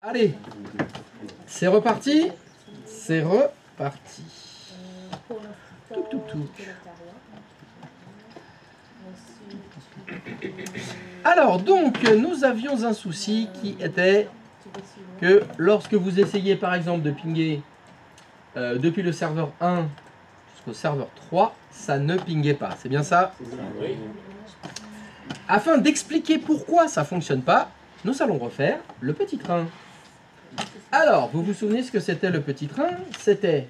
Allez, c'est reparti. C'est reparti. Tout. Alors, donc, nous avions un souci qui était que lorsque vous essayez, par exemple, de pinguer depuis le serveur 1 jusqu'au serveur 3, ça ne pinguait pas. C'est bien ça? Oui. Afin d'expliquer pourquoi ça ne fonctionne pas, nous allons refaire le petit train. Alors, vous vous souvenez ce que c'était le petit train? C'était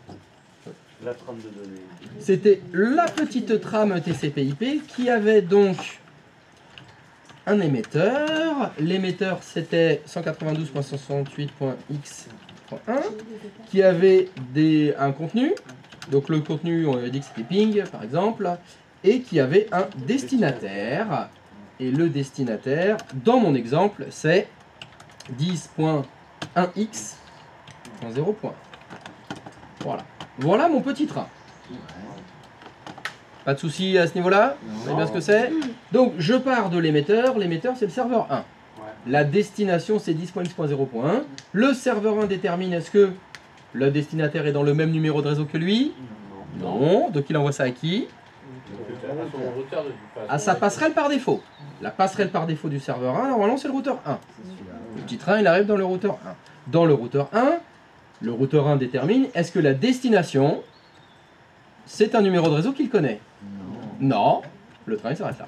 La trame de données. C'était la petite trame TCP/IP qui avait donc un émetteur. L'émetteur c'était 192.168.x.1 qui avait un contenu. Donc le contenu, on avait dit que c'était ping par exemple, et qui avait un destinataire. Et le destinataire, dans mon exemple, c'est 10.1x.0. Voilà. Voilà mon petit train. Pas de souci à ce niveau-là? Vous savez bien ce que c'est? Donc je pars de l'émetteur. L'émetteur c'est le serveur 1. La destination c'est 10.x.0.1. Le serveur 1 détermine est-ce que le destinataire est dans le même numéro de réseau que lui? Non. Donc il envoie ça à qui? À sa passerelle par défaut. La passerelle par défaut du serveur 1, normalement c'est le routeur 1. Le petit train il arrive dans le routeur 1. Dans le routeur 1, le routeur 1 détermine est-ce que la destination c'est un numéro de réseau qu'il connaît? Non. Le train il s'arrête là.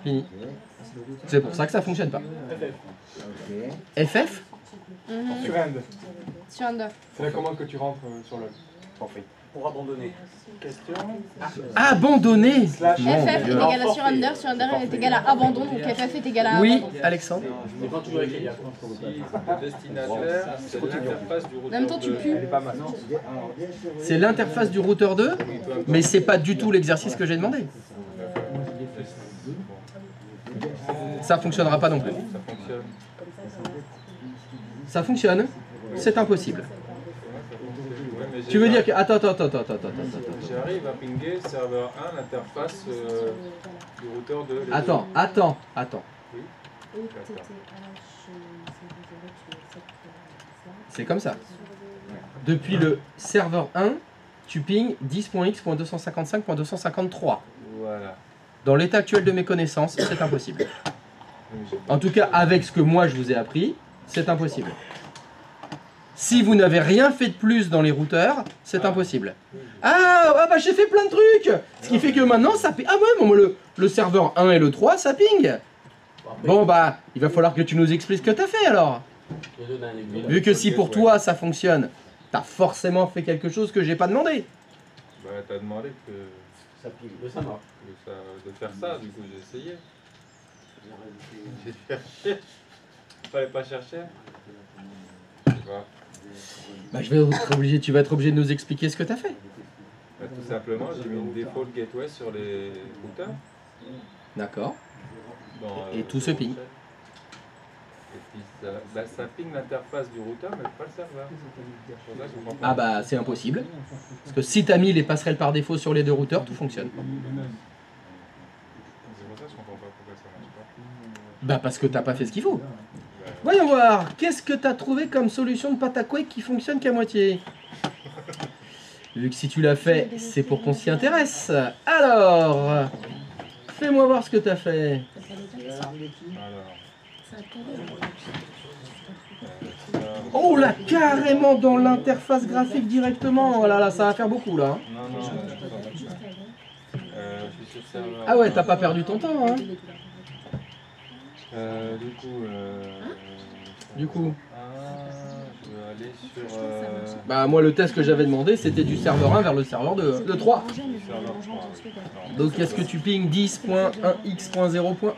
Fini. C'est pour ça que ça ne fonctionne pas. FF? Sur End. Sur Under. C'est la commande que tu rentres sur le. Pour abandonner. Question. Abandonner. Slash. Mon FF est Dieu. égal à sur Under est égal à abandon, donc FF est égal à Oui, abandon. Alexandre. Et quand tu veux avec les gars. Si le destinataire, c'est l'interface du En routeur. même temps, tu pues. Elle est pas mal. C'est l'interface du routeur 2, mais c'est pas du tout l'exercice que j'ai demandé. Ça fonctionnera pas non plus. Ça fonctionne. Ça fonctionne, c'est impossible. Ouais, mais Tu veux dire j'arrive- que... Attends. J'arrive à pinguer serveur 1, l'interface du routeur 2. Attends. C'est comme ça. Depuis le serveur 1, tu ping 10.x.255.253. Voilà. Dans l'état actuel de mes connaissances, c'est impossible. En tout cas, avec ce que moi je vous ai appris, c'est impossible. Si vous n'avez rien fait de plus dans les routeurs, c'est impossible. Ah bah j'ai fait plein de trucs. Ce qui fait que maintenant ça ping. Ah ouais, bon, le serveur 1 et le 3, ça ping. Bon bah, il va falloir que tu nous expliques ce que t'as fait alors. Je donne un exemple. Vu que si pour toi ça fonctionne, t'as forcément fait quelque chose que j'ai pas demandé. Bah, t'as demandé que, Ça pile. Mais ça marche. de faire ça, du coup j'ai essayé. J'ai cherché. Fallait pas chercher. Je sais pas. Bah tu vas être obligé de nous expliquer ce que t'as fait. Bah, tout simplement, j'ai mis une default gateway sur les routeurs. D'accord. Dans, Et tout se ping. Et puis ça ping l'interface du routeur, mais pas le serveur. C'est pour ça que je comprends pas. Ah bah c'est impossible. Parce que si t'as mis les passerelles par défaut sur les deux routeurs, tout fonctionne. C'est pour ça que je comprends pas pourquoi ça marche pas. Bah parce que t'as pas fait ce qu'il faut. Voyons voir, qu'est-ce que t'as trouvé comme solution de Pataquake qui fonctionne qu'à moitié? Vu que si tu l'as fait, c'est pour qu'on s'y intéresse. Alors, fais-moi voir ce que t'as fait. Alors, Oh là, carrément dans l'interface graphique directement. Oh là là, ça va faire beaucoup là. non, je suis sur serveur. Ah ouais, t'as pas perdu ton temps hein. Du coup, je vais aller sur bah moi le test que j'avais demandé c'était du serveur 1 vers le serveur 2, le 3. serveur 3. Donc est-ce que tu ping 10.1x.0.1?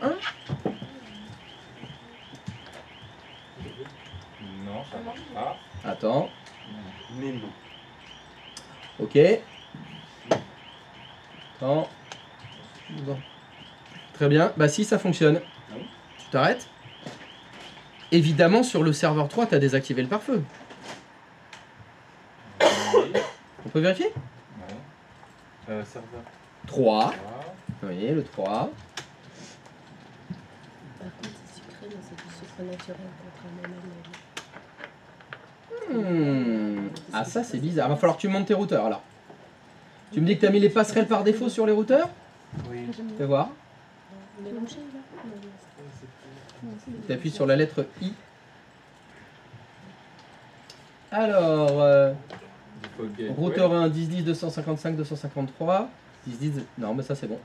Non, ça marche pas. Attends, Mais non. ok. Attends. Bon. Très bien, bah si ça fonctionne. Tu t'arrêtes. Évidemment sur le serveur 3 tu as désactivé le pare-feu. On peut vérifier? Ouais. Serveur 3. 3. Oui, le 3. Par contre, c'est sucré, mais c'est du sucre naturel, contrairement à la Ah ça c'est bizarre, va falloir que tu montes tes routeurs alors. Tu me dis que tu as mis les passerelles par défaut sur les routeurs? Oui. Fais voir. Tu appuies sur la lettre I. Alors, routeur 1, 10, 255, 253. 10, non mais ça c'est bon.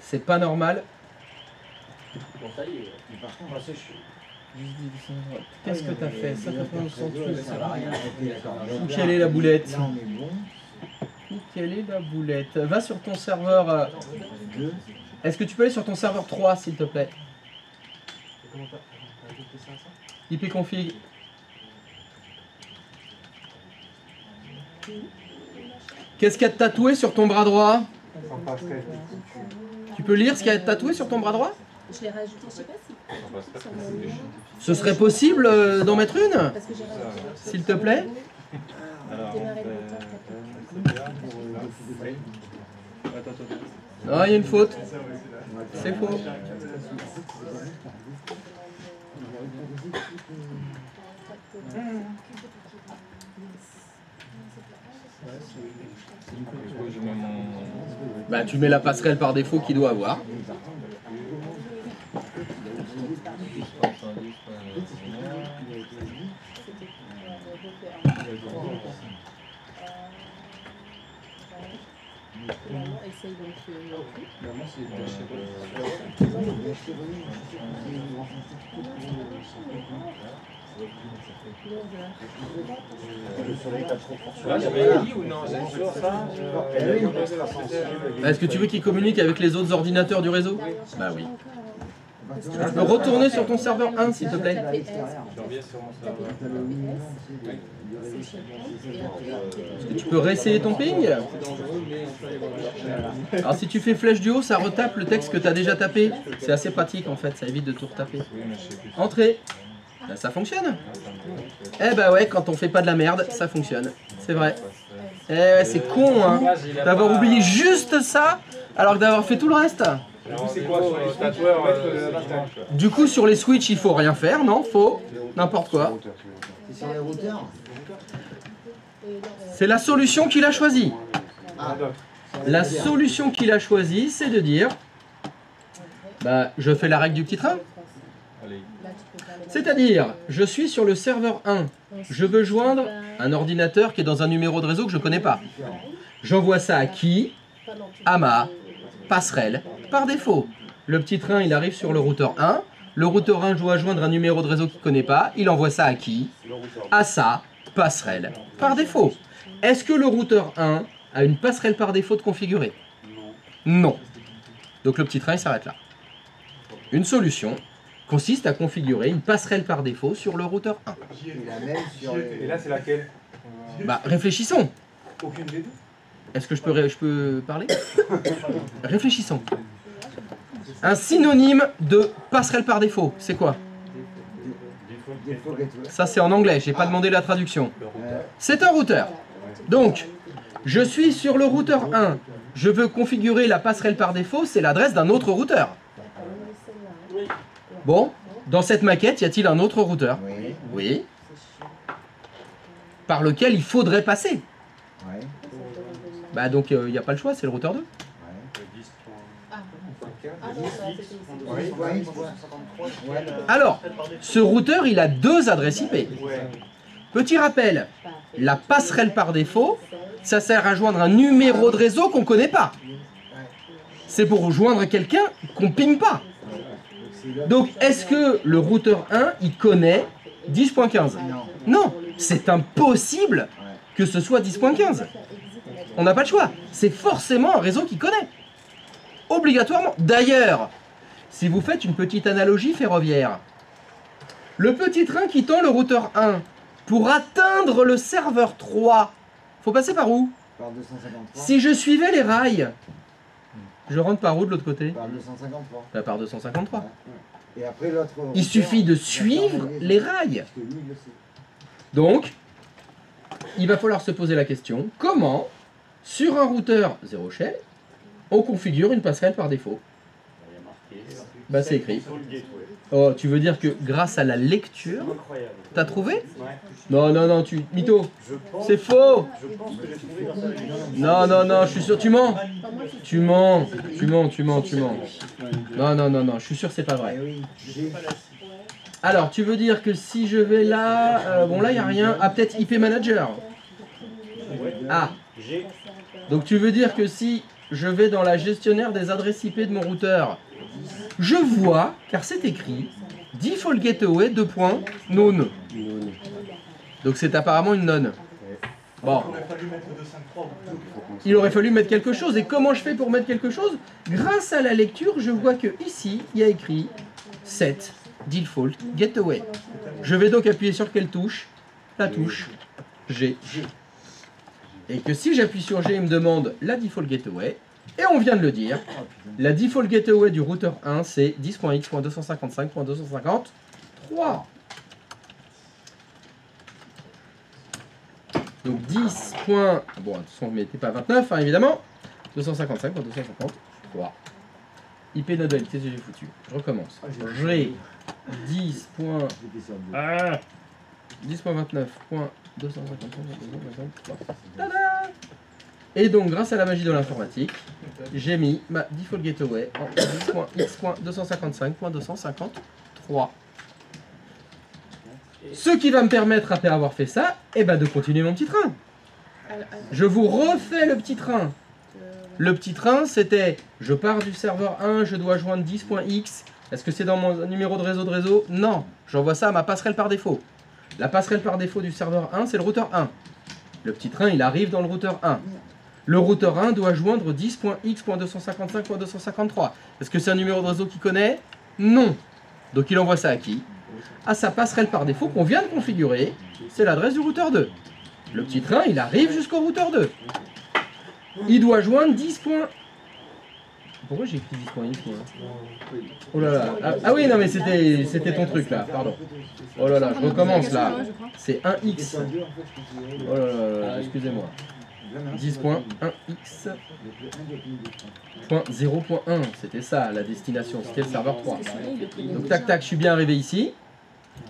C'est pas normal. Bon, ça y est. Par contre, c'est chaud. Qu'est-ce que t'as fait? 51 Ça va rien. Quelle est la boulette? Là, on est bon. Quelle est la boulette? Va sur ton serveur. Est-ce que tu peux aller sur ton serveur 3 s'il te plaît? ipconfig. Qu'est-ce qu'il y a de tatoué sur ton bras droit? Sans passerelle. Tu peux lire ce qu'il y a de tatoué sur ton bras droit? Je l'ai rajouté, je sais pas si. Ce serait possible d'en mettre une? Parce que j'ai rajouté. S'il te plaît? Ah, il y a une faute. C'est faux. Bah, tu mets la passerelle par défaut qu'il doit avoir. Essaye donc. Le soleil t'a trop fort. Là, j'avais dit ou non? J'ai toujours ça. Est-ce que tu veux qu'il communique avec les autres ordinateurs du réseau? Bah oui. Tu peux retourner sur ton serveur 1 s'il te plaît. Je reviens sur mon serveur. Est-ce que tu peux réessayer ton ping? Alors si tu fais flèche du haut, ça retape le texte que tu as déjà tapé. C'est assez pratique en fait, ça évite de tout retaper. Entrée. Ben, ça fonctionne. Eh bah ouais, quand on fait pas de la merde, ça fonctionne. C'est vrai. Eh ouais, c'est con hein, d'avoir oublié juste ça, alors que d'avoir fait tout le reste. C'est quoi sur les tatoueurs Du coup sur les switches il faut rien faire, non? Faut n'importe quoi. C'est sur les routeurs. C'est la solution qu'il a choisie. Ah, La solution qu'il a choisie, c'est de dire, bah je fais la règle du petit train. C'est-à-dire, je suis sur le serveur 1, je veux joindre un ordinateur qui est dans un numéro de réseau que je ne connais pas. J'envoie ça à qui? À ma passerelle par défaut. Le petit train, il arrive sur le routeur 1. Le routeur 1 doit joindre un numéro de réseau qu'il ne connaît pas. Il envoie ça à qui? À sa passerelle par défaut. Est-ce que le routeur 1 a une passerelle par défaut de configurer? Non. Donc le petit train, il s'arrête là. Une solution consiste à configurer une passerelle par défaut sur le routeur 1. et la même sur Et les... là, c'est laquelle? Bah, réfléchissons. Aucune des deux? Est-ce que je peux parler? Réfléchissons. Un synonyme de passerelle par défaut, c'est quoi? Défaut gateway. Ça, c'est en anglais, j'ai pas demandé la traduction. C'est un routeur. Donc, je suis sur le routeur 1. Je veux configurer la passerelle par défaut, c'est l'adresse d'un autre routeur. Bon, dans cette maquette, y a-t-il un autre routeur? Oui. Oui. Par lequel il faudrait passer. Ouais. Bah donc, il n'y a pas le choix, c'est le routeur 2. Ouais. Oui, Ouais. Ouais. Alors, ce routeur, il a deux adresses IP. Ouais. Petit rappel, la passerelle par défaut, ça sert à joindre un numéro de réseau qu'on ne connaît pas. C'est pour joindre quelqu'un qu'on ping pas. Donc, est-ce que le routeur 1, il connaît 10.15? Non. Non, c'est impossible que ce soit 10.15. On n'a pas le choix. C'est forcément un réseau qui connaît. Obligatoirement. D'ailleurs, si vous faites une petite analogie ferroviaire, le petit train qui tend le routeur 1 pour atteindre le serveur 3, faut passer par où? Par 253. Si je suivais les rails, je rentre par où de l'autre côté? Par 253. Bah, par 253. Et après l'autre... Il suffit de suivre les rails. Parce que lui, il le sait. Donc, il va falloir se poser la question, comment, sur un routeur 0 shell, on configure une passerelle par défaut? Bah c'est écrit. Sur le gateway. Oh, tu veux dire que grâce à la lecture, Incroyable. t'as trouvé? Ouais. Non, non, non, mytho. Je pense, C'est faux. je pense que j'ai trouvé grâce à la lecture. Non, non, non, je suis sûr, tu mens. Tu mens, tu mens, tu mens, tu mens. Non, non, non, non, je suis sûr que c'est pas vrai. Eh oui, j'ai. Alors, tu veux dire que si je vais là, bon là il y a rien. Ah, peut-être IP Manager. Ah, J'ai. donc tu veux dire que si je vais dans la gestionnaire des adresses IP de mon routeur, je vois, car c'est écrit, Default Gateway, known. Donc c'est apparemment une nonne. Bon. Il aurait fallu mettre le 253. Il aurait fallu mettre quelque chose. Et comment je fais pour mettre quelque chose? Grâce à la lecture, je vois que ici, il y a écrit Set Default Gateway. Je vais donc appuyer sur quelle touche? La touche G. Et que si j'appuie sur G, il me demande la Default Gateway. Et on vient de le dire, la Default Gateway du routeur 1, c'est 10.x.255.253. Donc 10. Bon, de toute façon, vous mettez pas 29, hein, évidemment. 255.253. IP nodal, qu'est-ce que j'ai foutu? Je recommence. J'ai 10. Ah, 10.29.255.253. Tada! Et donc, grâce à la magie de l'informatique, j'ai mis ma default gateway en 10.x.255.253. Ce qui va me permettre, après avoir fait ça, eh ben, de continuer mon petit train. Je vous refais le petit train. Le petit train, c'était, je pars du serveur 1, je dois joindre 10.x. Est-ce que c'est dans mon numéro de réseau? Non. J'envoie ça à ma passerelle par défaut. La passerelle par défaut du serveur 1, c'est le routeur 1. Le petit train, il arrive dans le routeur 1. Le routeur 1 doit joindre 10.x.255.253. Est-ce que c'est un numéro de réseau qu'il connaît? Non. Donc il envoie ça à qui? À sa passerelle par défaut qu'on vient de configurer. C'est l'adresse du routeur 2. Le petit train, il arrive jusqu'au routeur 2. Il doit joindre 10. Pourquoi j'ai écrit 10.x moi? Oh là là. Ah oui, non mais c'était ton truc là, pardon. Oh là là, je recommence là. C'est 1x. Oh là là, excusez-moi. 10.1x.0.1, c'était ça la destination, c'était le serveur 3. Donc tac tac, je suis bien arrivé ici.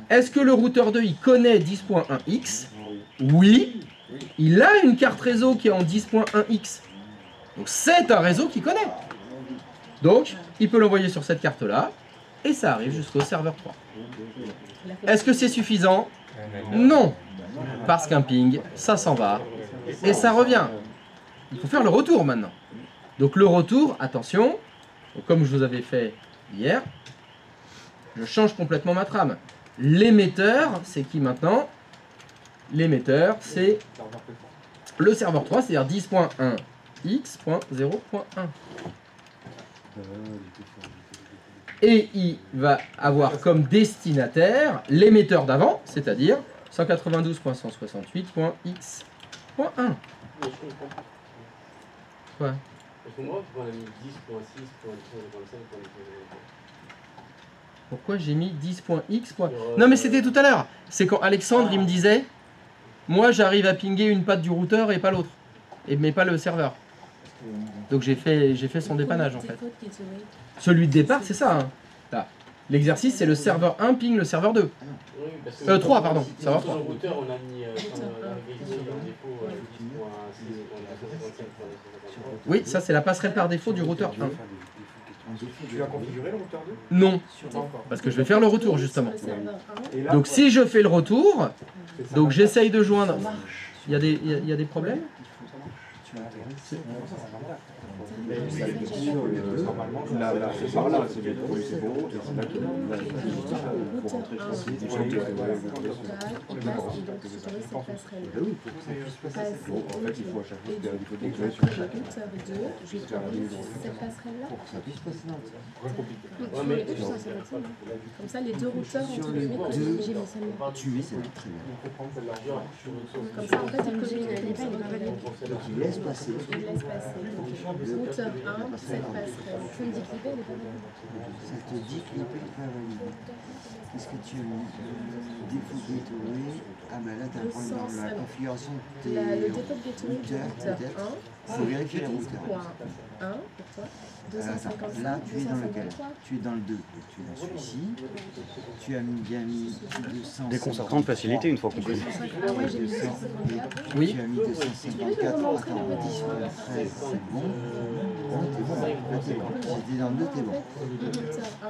Est-ce que le routeur 2 il connaît 10.1x? Oui. Il a une carte réseau qui est en 10.1x. Donc c'est un réseau qu'il connaît. Donc il peut l'envoyer sur cette carte là et ça arrive jusqu'au serveur 3. Est-ce que c'est suffisant? Non. Parce qu'un ping, ça s'en va. Et ça revient. Il faut faire le retour maintenant. Donc le retour, attention, donc, comme je vous avais fait hier, je change complètement ma trame. L'émetteur, c'est qui maintenant? L'émetteur, c'est le serveur 3, c'est-à-dire 10.1x.0.1. Et il va avoir comme destinataire l'émetteur d'avant, c'est-à-dire 192.168.x. Point 1. Mais je comprends. Quoi? Je comprends pourquoi on a mis 10.6.255. Pourquoi j'ai mis 10.x. Non mais c'était tout à l'heure. C'est quand Alexandre il me disait, moi j'arrive à pinguer une patte du routeur et pas l'autre. Mais pas le serveur. Donc j'ai fait son dépannage en fait. Celui de départ c'est ça. Hein. Là. L'exercice c'est le serveur 1 ping le serveur 2. Oui, parce que 3 pardon. Serveur sur 3. le routeur, on a mis la régression par défaut 10.6.255. Oui, ça c'est la passerelle par défaut du routeur 1. Tu l'as configuré le routeur 2? Non, Pas encore. parce que je vais faire le retour justement. Et là, Donc si je fais le retour, c'est ça. donc j'essaye de joindre. Il y a des problèmes? Normalement, là, c'est par là, c'est bon, c'est bon. Et c'est là qu'il faut rentrer sur donc en fait, il faut à chaque fois faire des photos que sur chaque Cette passerelle-là. Pour que ça puisse passer dans le Comme ça, les deux routeurs entre guillemets, quand j'ai mis celle-là. tuer, c'est très bien. Comme ça, en fait, il communique comme ça, il va valider. Donc il laisse passer. Il laisse passer. Routeur 1, cette passerelle. Tu me dis que l'IP, elle est pas valide. Ça te dit que l'IP n'est pas valide. Qu'est-ce que tu as mis? Défaut de gateway. Ah ben là, tu as un problème dans la configuration de tes Le dépôt de gateway du routeurs, routeur peut-être. 1, Il faut vérifier les routeurs. 10.1 pour toi. Attends, là, tu es dans lequel? Tu es dans le 2. Tu es dans celui-ci. Tu as bien mis 200. Déconcertant de facilité une fois compris. Ah ouais, j'ai mis 254. Oui. Tu as mis 254. Attends, 13, c'est bon. Non, t'es bon. Là, t'es bon. J'étais dans le 2, t'es bon.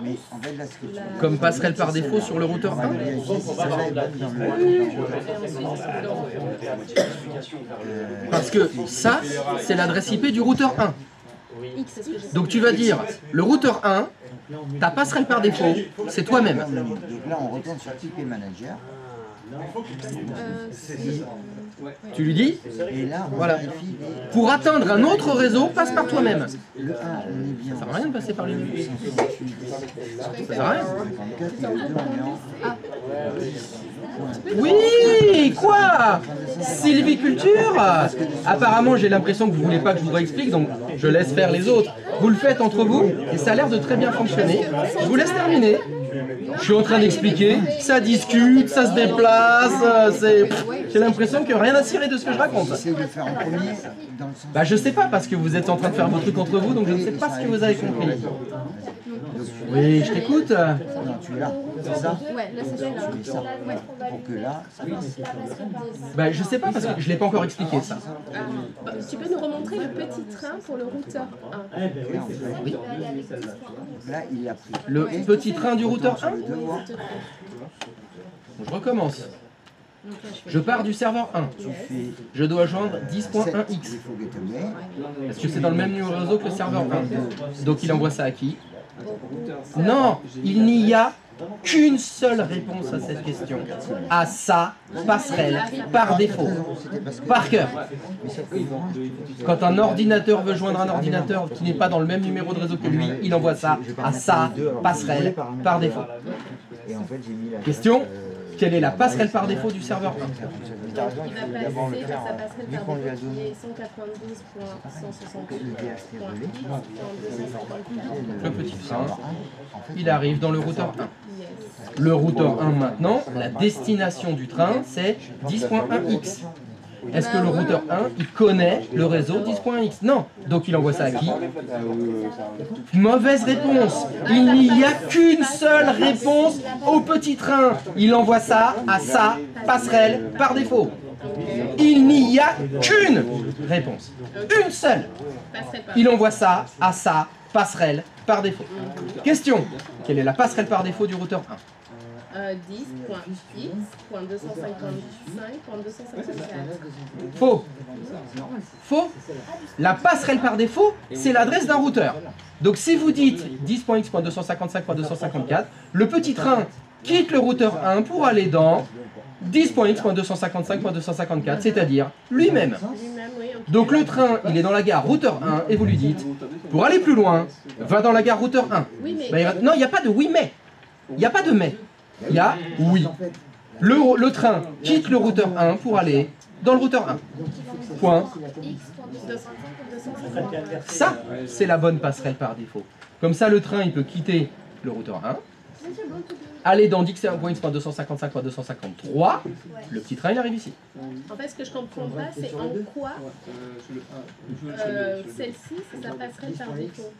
Mais en fait, là, ce que tu veux. Comme passerelle par défaut sur le routeur 1. Vérifier si celle-là est bonne dans le. Parce que ça, c'est l'adresse IP du routeur 1. X, c'est ce que j'ai. Donc tu vas dire, le routeur 1, ta passerelle par défaut, c'est toi-même. Donc là, on retourne sur IP Manager. Tu lui dis, Et là, on voilà. vérifie les. pour atteindre un autre réseau, passe par toi-même. Le 1, on est bien. Ça sert à rien de passer par lui. 168, Ça sert à rien. 54, et le 2, on est en. Oui, quoi? Sylviculture? Apparemment, j'ai l'impression que vous voulez pas que je vous réexplique, donc je laisse faire les autres. Vous le faites entre vous, et ça a l'air de très bien fonctionner. Je vous laisse terminer. Je suis en train d'expliquer, ça discute, ça se déplace, j'ai l'impression que rien à cirer de ce que je raconte. J'essaie de le faire en premier, dans le sens. Bah je sais pas, parce que vous êtes en train de faire vos trucs entre vous, donc je ne sais pas ce que vous avez compris. Oui, je t'écoute. Non, tu es là, c'est ça? Ouais, là, c'est celui-là. Tu mets ça. Pour que là, ça passe. Bah je sais pas, parce que je l'ai pas encore expliqué ça. Tu peux nous remontrer le petit train pour le routeur 1? Là, en fait, Oui. là, il l'a pris. Le petit train du routeur 1. Le devoir, Bon, je recommence. Je pars du serveur 1. tu fais Je dois joindre 7 10.1x. défaut gateway. Est-ce que c'est dans le même numéro réseau que le serveur 1? Donc il envoie ça à qui? Non, il n'y a qu'une seule réponse à cette question. À sa passerelle par défaut. Par cœur. Quand un ordinateur veut joindre un ordinateur qui n'est pas dans le même numéro de réseau que lui, il envoie ça à sa passerelle par défaut. Et en fait, j'ai mis la. Question, quelle est la passerelle par défaut du serveur 1? Il va passer par sa passerelle par défaut qui est 192.168.254. Le petit train, il arrive dans le routeur 1. Le routeur 1 maintenant, la destination du train, c'est 10.1x. Est-ce que le routeur 1, il connaît le réseau 10.1x? Non. Donc il envoie ça à qui? Mauvaise réponse. Il n'y a qu'une seule réponse au petit train. Il envoie ça à sa passerelle par défaut. Il n'y a qu'une réponse. Une seule. Il envoie ça à sa passerelle par défaut. Question. Quelle est la passerelle par défaut du routeur 1? 10.x.255.254. Faux. Faux. La passerelle par défaut, c'est l'adresse d'un routeur. Donc si vous dites 10.x.255.254, le petit train quitte le routeur 1 pour aller dans 10.x.255.254, c'est-à-dire lui-même. Donc le train, il est dans la gare routeur 1 et vous lui dites, pour aller plus loin, va dans la gare routeur 1. Non, il n'y a pas de oui mais. Il n'y a pas de mais. Il y a oui. Le train quitte le routeur 1 pour aller dans le routeur 1. Point. Ça, c'est la bonne passerelle par défaut. Comme ça, le train, il peut quitter le routeur 1, aller dans 10.255.253, le petit train, il arrive ici. En fait, ce que je comprends pas, c'est en quoi celle-ci, c'est sa passerelle par défaut.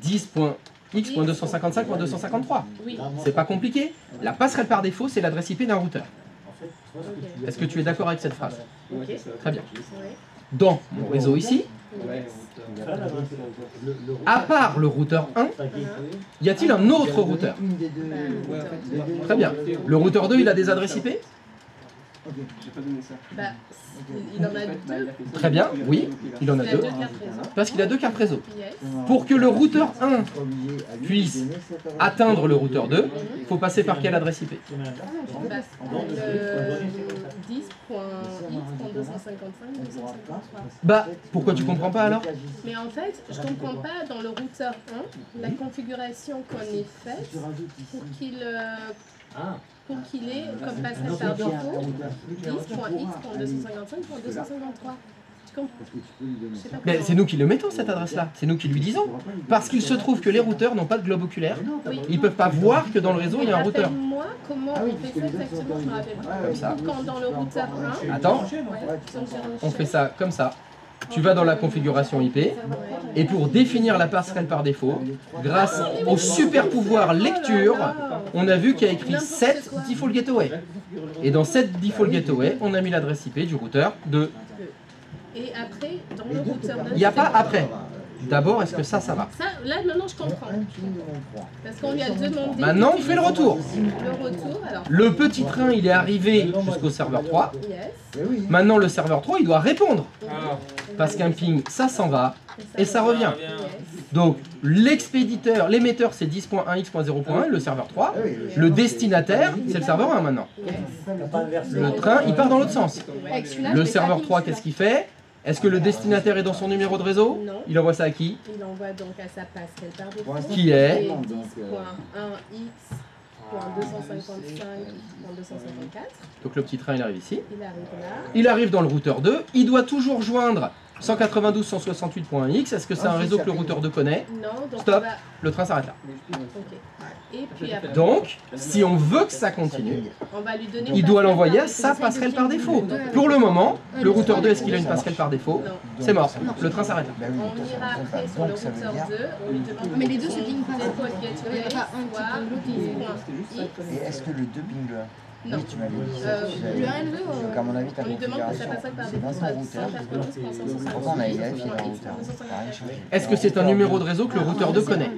10.x.255.253. Oui. C'est pas compliqué. La passerelle par défaut, c'est l'adresse IP d'un routeur. Est-ce que tu es d'accord avec cette phrase? Très bien. Dans mon réseau ici, à part le routeur 1, y a-t-il un autre routeur? Très bien. Le routeur 2, il a des adresses IP? Bah, il en a deux. Très bien, oui, il en a Il a deux. deux cartes réseau. Parce qu'il a deux cartes réseau. Yes. Pour que le routeur 1 puisse atteindre le routeur 2, il faut passer par quelle adresse IP? Bah, le 10.x.255.253. Bah, pourquoi tu comprends pas alors? Mais en fait, je comprends pas dans le routeur 1 la configuration qu'on ait faite pour qu'il pour qu'il ait comme passerelle par défaut 10.x.255.253. Tu comprends? Je sais pas Mais comment. c'est nous qui le mettons cette adresse-là, c'est nous qui lui disons. Parce qu'il se trouve que les routeurs n'ont pas de globe oculaire, Oui. ils peuvent pas voir que dans le réseau il y a un routeur. Rappelle-moi comment on fait ça exactement, je me rappelle pas. Comme ça. Quand dans le routeur 1, Attends, ouais, on fait ça comme ça. Tu vas dans la configuration IP et pour définir la passerelle par défaut, grâce au super pouvoir lecture, on a vu qu'il y a écrit set default gateway. Et dans set default gateway, on a mis l'adresse IP du routeur 2. Et après, dans le routeur 9, Il n'y a pas après. D'abord, est-ce que ça va? Ça, là maintenant je comprends. Parce qu'on lui a demandé. Maintenant, on fait le retour. Le retour, alors. Le petit train, il est arrivé jusqu'au serveur 3. Yes. Maintenant, le serveur 3, il doit répondre. Alors, Parce qu'un ping, ça s'en va et ça revient. bien. Donc, l'expéditeur, l'émetteur, c'est 10.1x.0.1, le serveur 3. Le destinataire, c'est le serveur 1 maintenant. Le train, il part dans l'autre sens. Avec celui-là, je Le l'ai serveur pas 3, mis, qu'est-ce qu'il fait? Est-ce que le destinataire est dans son numéro de réseau? Non. Il envoie ça à qui? Il envoie donc à sa passerelle par défaut. Qui est? Et 10.1x.255.254. Donc le petit train, il arrive ici. Il arrive là. Il arrive dans le routeur 2. Il doit toujours joindre 192.168.1x. Est-ce que c'est un réseau que le routeur 2 connaît? Non, donc Stop. on va. Le train s'arrête là. Ok. Et puis après, Donc, si on veut que ça continue, on va lui donner. il une doit passerelle l'envoyer à par sa défaut. passerelle par défaut. Pour le moment, le routeur 2, est-ce qu'il a une passerelle par défaut? Non. C'est mort. Le train s'arrête là. Ben oui. On ira après sur le Donc, ça veut routeur dire- 2, on lui demande. Mais les deux se pingent pas. Default Il y gateway, en a pas un qui soit pingue l'autre, 10.x. Et est-ce que le 2 ping le 1? Non. Oui, tu m'avais dit ça. Euh, tu l'avais le dit. 1 et le 2, Donc, à mon avis, ta On lui demande que sa configuration, passerelle par c'est défaut dans soit ton routeur. 192.168. Pourtant, on avait vérifié dans le routeur. T'as rien changé. Est-ce que c'est un numéro de réseau que le routeur 2 connaît?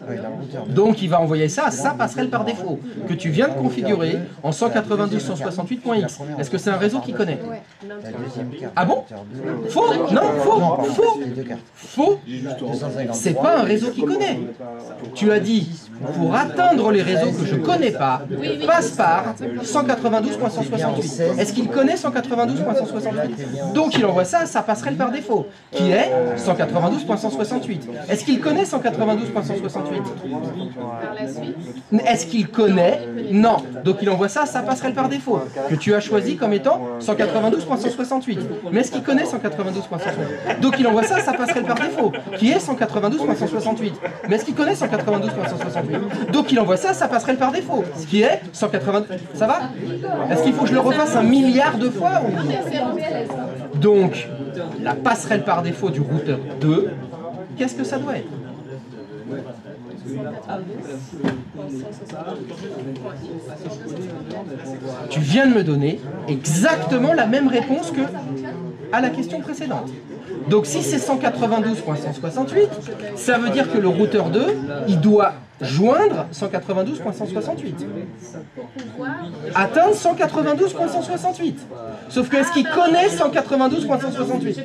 Oui, dans le routeur. Donc il va envoyer ça à sa passerelle par défaut, que tu viens de configurer en 192.168.x. Est-ce que c'est un réseau qu'il connaît? Ouais. La deuxième carte. Ah bon? routeur 2. Faux? Non, Non, faux, pardon, faux, les deux cartes. faux. 253. C'est pas un réseau qu'il connaît. Tu as dit, pour atteindre les réseaux que je connais pas, passe par 192.168. Est-ce qu'il connaît 192.168? Donc il envoie ça à sa passerelle par défaut, qui est 192.168. Est-ce qu'il connaît 192.168? Par la suite, Est-ce qu'il connaît? Non. Donc il envoie ça à sa passerelle par défaut, que tu as choisi comme étant 192.168. Mais est-ce qu'il connaît 192.168? Donc il envoie ça à sa passerelle par défaut, qui est 192.168. Mais est-ce qu'il connaît 192.168? Donc il envoie ça à sa passerelle par défaut, ce qui est 192. Ça va? Est-ce qu'il faut que je le refasse 1 milliard de fois ou... Donc, la passerelle par défaut du routeur 2, qu'est-ce que ça doit être? Tu viens de me donner exactement la même réponse que à la question précédente. Donc si c'est 192.168, ça veut dire que le routeur 2, il doit joindre 192.168. Atteindre 192.168. Sauf que est-ce qu'il connaît 192.168?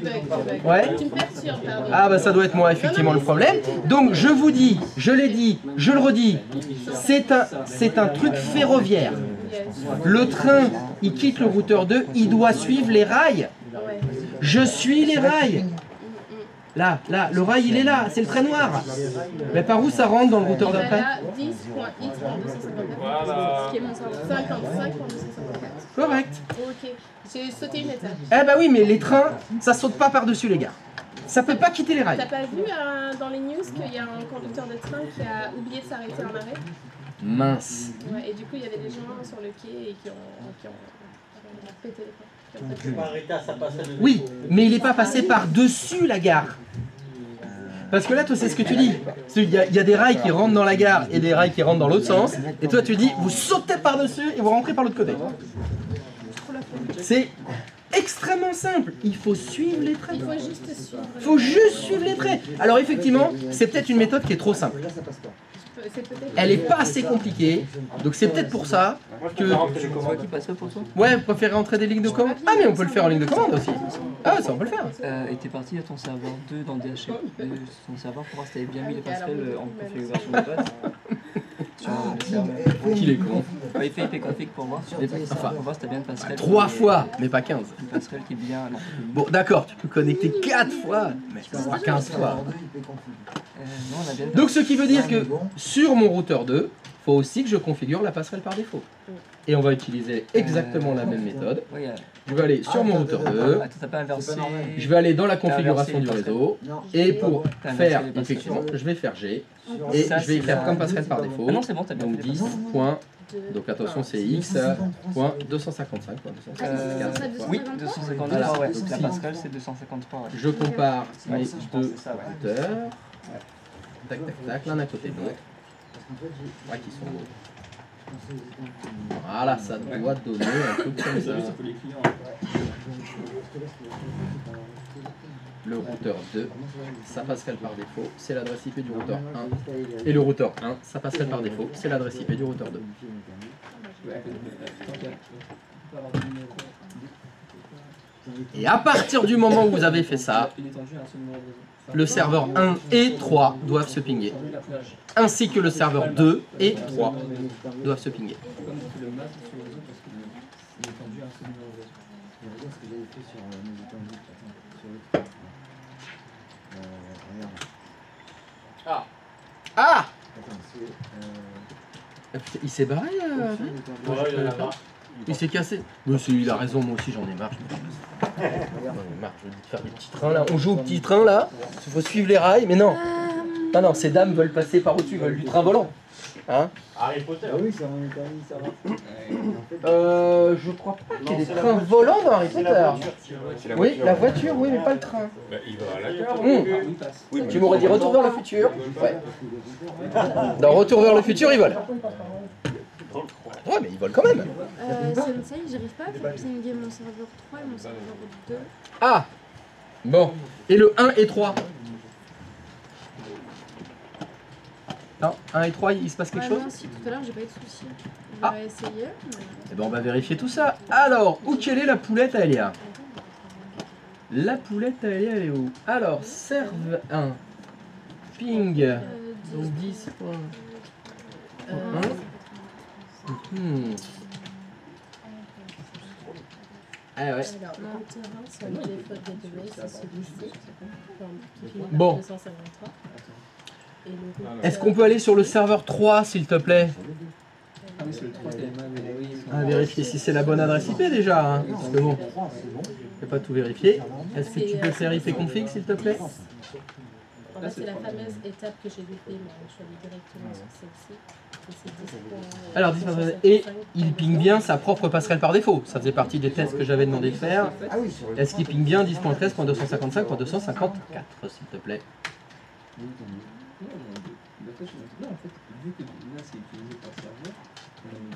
Ouais. tu me perturbes, pardon. Ah bah ça doit être moi effectivement le problème. Donc je vous dis, je l'ai dit, je le redis, c'est un truc ferroviaire. Le train, il quitte le routeur 2, il doit suivre les rails. Ouais. Je suis les rails. Là, le rail il est là, c'est le trait noir. Mais par où ça rentre dans le routeur d'après? Là, 10.x.254. Voilà. Ce qui est mon cerveau. 55.254. Correct. Ok. J'ai sauté une étape. Eh bah oui, mais les trains, ça saute pas par-dessus les gars. Ça peut pas quitter les rails. T'as pas vu dans les news qu'il y a un conducteur de train qui a oublié de s'arrêter en arrêt? Mince. Ouais, et du coup, il y avait des gens sur le quai et qui ont pété les plombs. Oui, mais il n'est pas passé par-dessus la gare. Parce que là, toi, c'est ce que tu dis. Il y a des rails qui rentrent dans la gare et des rails qui rentrent dans l'autre sens. Et toi, tu dis, vous sautez par-dessus et vous rentrez par l'autre côté. C'est extrêmement simple. Il faut suivre les traits. Il faut juste suivre. Il faut juste suivre les traits. Alors effectivement, c'est peut-être une méthode qui est trop simple. C'est peut-être. Elle n'est pas assez compliquée. Donc c'est peut-être pour ça que... Qui passerait pour toi? Ouais, vous préférez entrer des lignes de commande? Ah mais on peut le faire en ligne de commande aussi. Ah ça on peut le faire. Et t'es parti à ton serveur 2 dans DHCP, ton serveur pour voir si t'avais bien mis les passerelles en configuration de base. Sur le serveur. Qu'il est con. Ouais, il fait IP config pour voir sur les passerelles, pour voir si t'as bien une passerelle. 3 fois, mais pas 15. Une passerelle qui est bien. Non, Bon d'accord, tu peux connecter 4 fois, mais pas 15 fois. non, on a bien. Donc ce qui veut dire que sur mon routeur 2, faut aussi que je configure la passerelle par défaut. Et on va utiliser exactement la même méthode. Oui, Je vais aller sur mon routeur 2. attends, t'as pas inversé. Je vais aller dans la T'as configuration inversé du les réseau. Non. Et pour T'as inversé faire, les passerelles. effectivement, je vais faire G. Et Ça, je vais c'est écrire la- comme passerelle par défaut. Ah non, c'est bon, t'as bien Donc fait les 10 passerelles. points. Deux. Donc attention, c'est x point 255. Point Ah, c'est ça, 253? Oui, 253, Voilà. ouais. Donc, La si passerelle, c'est 253. Ouais. je compare Ouais, mes je pense deux que c'est ça, ouais. routeurs. Tac, tac, tac, l'un à côté de l'autre. Ouais, qui sont beaux. Voilà, ça doit donner un truc comme ça. Le routeur 2, sa passerelle par défaut, c'est l'adresse IP du routeur 1. Et le routeur 1, sa passerelle par défaut, c'est l'adresse IP du routeur 2. Et à partir du moment où vous avez fait ça, le serveur 1 et 3 doivent se pinguer. Ainsi que le serveur 2 et 3 doivent se pinguer. Ah! Il s'est barré Il s'est cassé. Mais il a raison, moi aussi j'en ai marre. J'en ai marre, je veux faire des petits trains là. On joue au petit train là, il faut suivre les rails, mais non. Non, non, ces dames veulent passer par au-dessus, veulent du train volant. Hein? Harry Potter. Ah oui, ça en est permis, ça va. Je crois pas qu'il y ait des trains volants dans Harry Potter. Oui, la voiture, oui, mais pas le train. Bah, il va à la gare. Oui, tu m'aurais dit Retour vers le futur. Ouais. Dans Retour vers le futur, ils volent. Ouais, mais ils volent quand même. Sensei, j'arrive pas à faire pinguer mon serveur 3 et mon serveur 2. Ah! Bon. Et le 1 et 3? Non, 1 et 3, il se passe quelque chose? Non, si, tout à l'heure, j'ai pas eu de soucis. Ah. On va essayer. Eh ben on va vérifier tout ça. Alors, où quelle est la poulette à Elia? La poulette à Elia, elle est où? Alors, serve 1. Ping. Donc 10 points. Ah ouais. Alors, mon terrain, c'est un default gateway, c'est celui-ci. Qui finit par Bon. 253. Et le routeur, Est-ce qu'on peut aller sur le serveur 3, s'il te plaît? Ah oui, c'est le 3 TMA, mais oui. On va vérifier si c'est la bonne adresse IP déjà. Hein. Parce que bon, je vais pas tout vérifier. Est-ce que tu peux faire IP config, s'il te plaît? En fait, c'est la fameuse étape que j'ai loupée, mais je suis allée directement sur celle-ci. Et c'est 10 points, Alors, 10 points, et il ping bien sa propre passerelle par défaut. Ça faisait partie des tests que j'avais demandé de faire. Ah oui, sur le. Est-ce qu'il ping bien 10.13.255.254, s'il te plaît?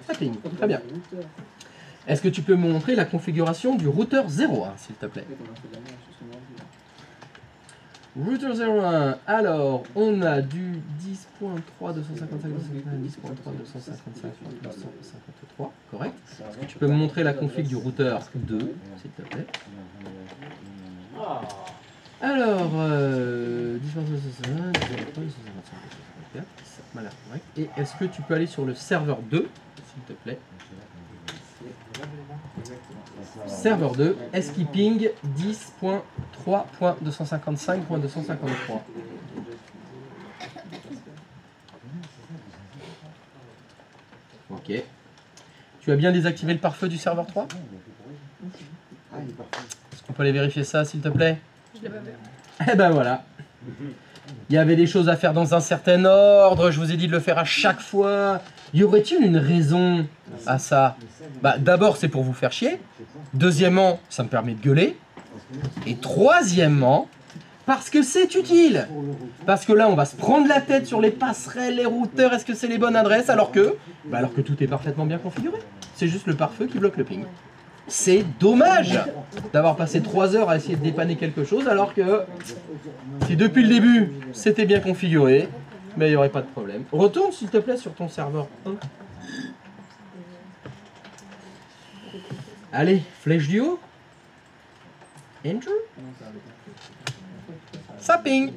Ça ping, très bien. Est-ce que tu peux me montrer la configuration du routeur 01, s'il te plaît? Router 01, alors on a du 10.3, 255, 10.3, 255, 253, correct. Est-ce que tu peux me montrer la config du routeur 2, s'il te plaît? Alors, 10.3, 255, ça m'a l'air correct. Et est-ce que tu peux aller sur le serveur 2, s'il te plaît? Serveur 2, est-ce qu'il ping 10.3.255.253? Ok. Tu as bien désactivé le pare-feu du serveur 3? Est-ce qu'on peut aller vérifier ça, s'il te plaît? Je l'ai pas vu. Eh ben voilà. Il y avait des choses à faire dans un certain ordre, je vous ai dit de le faire à chaque fois. Y aurait-il une raison à ça? Bah d'abord c'est pour vous faire chier. Deuxièmement, ça me permet de gueuler. Et troisièmement, parce que c'est utile. Parce que là on va se prendre la tête sur les passerelles, les routeurs, est-ce que c'est les bonnes adresses alors que tout est parfaitement bien configuré. C'est juste le pare-feu qui bloque le ping. C'est dommage d'avoir passé 3 heures à essayer de dépanner quelque chose alors que si depuis le début c'était bien configuré, mais il n'y aurait pas de problème. Retourne s'il te plaît sur ton serveur 1. Allez, flèche du haut. Enter. Ça ping.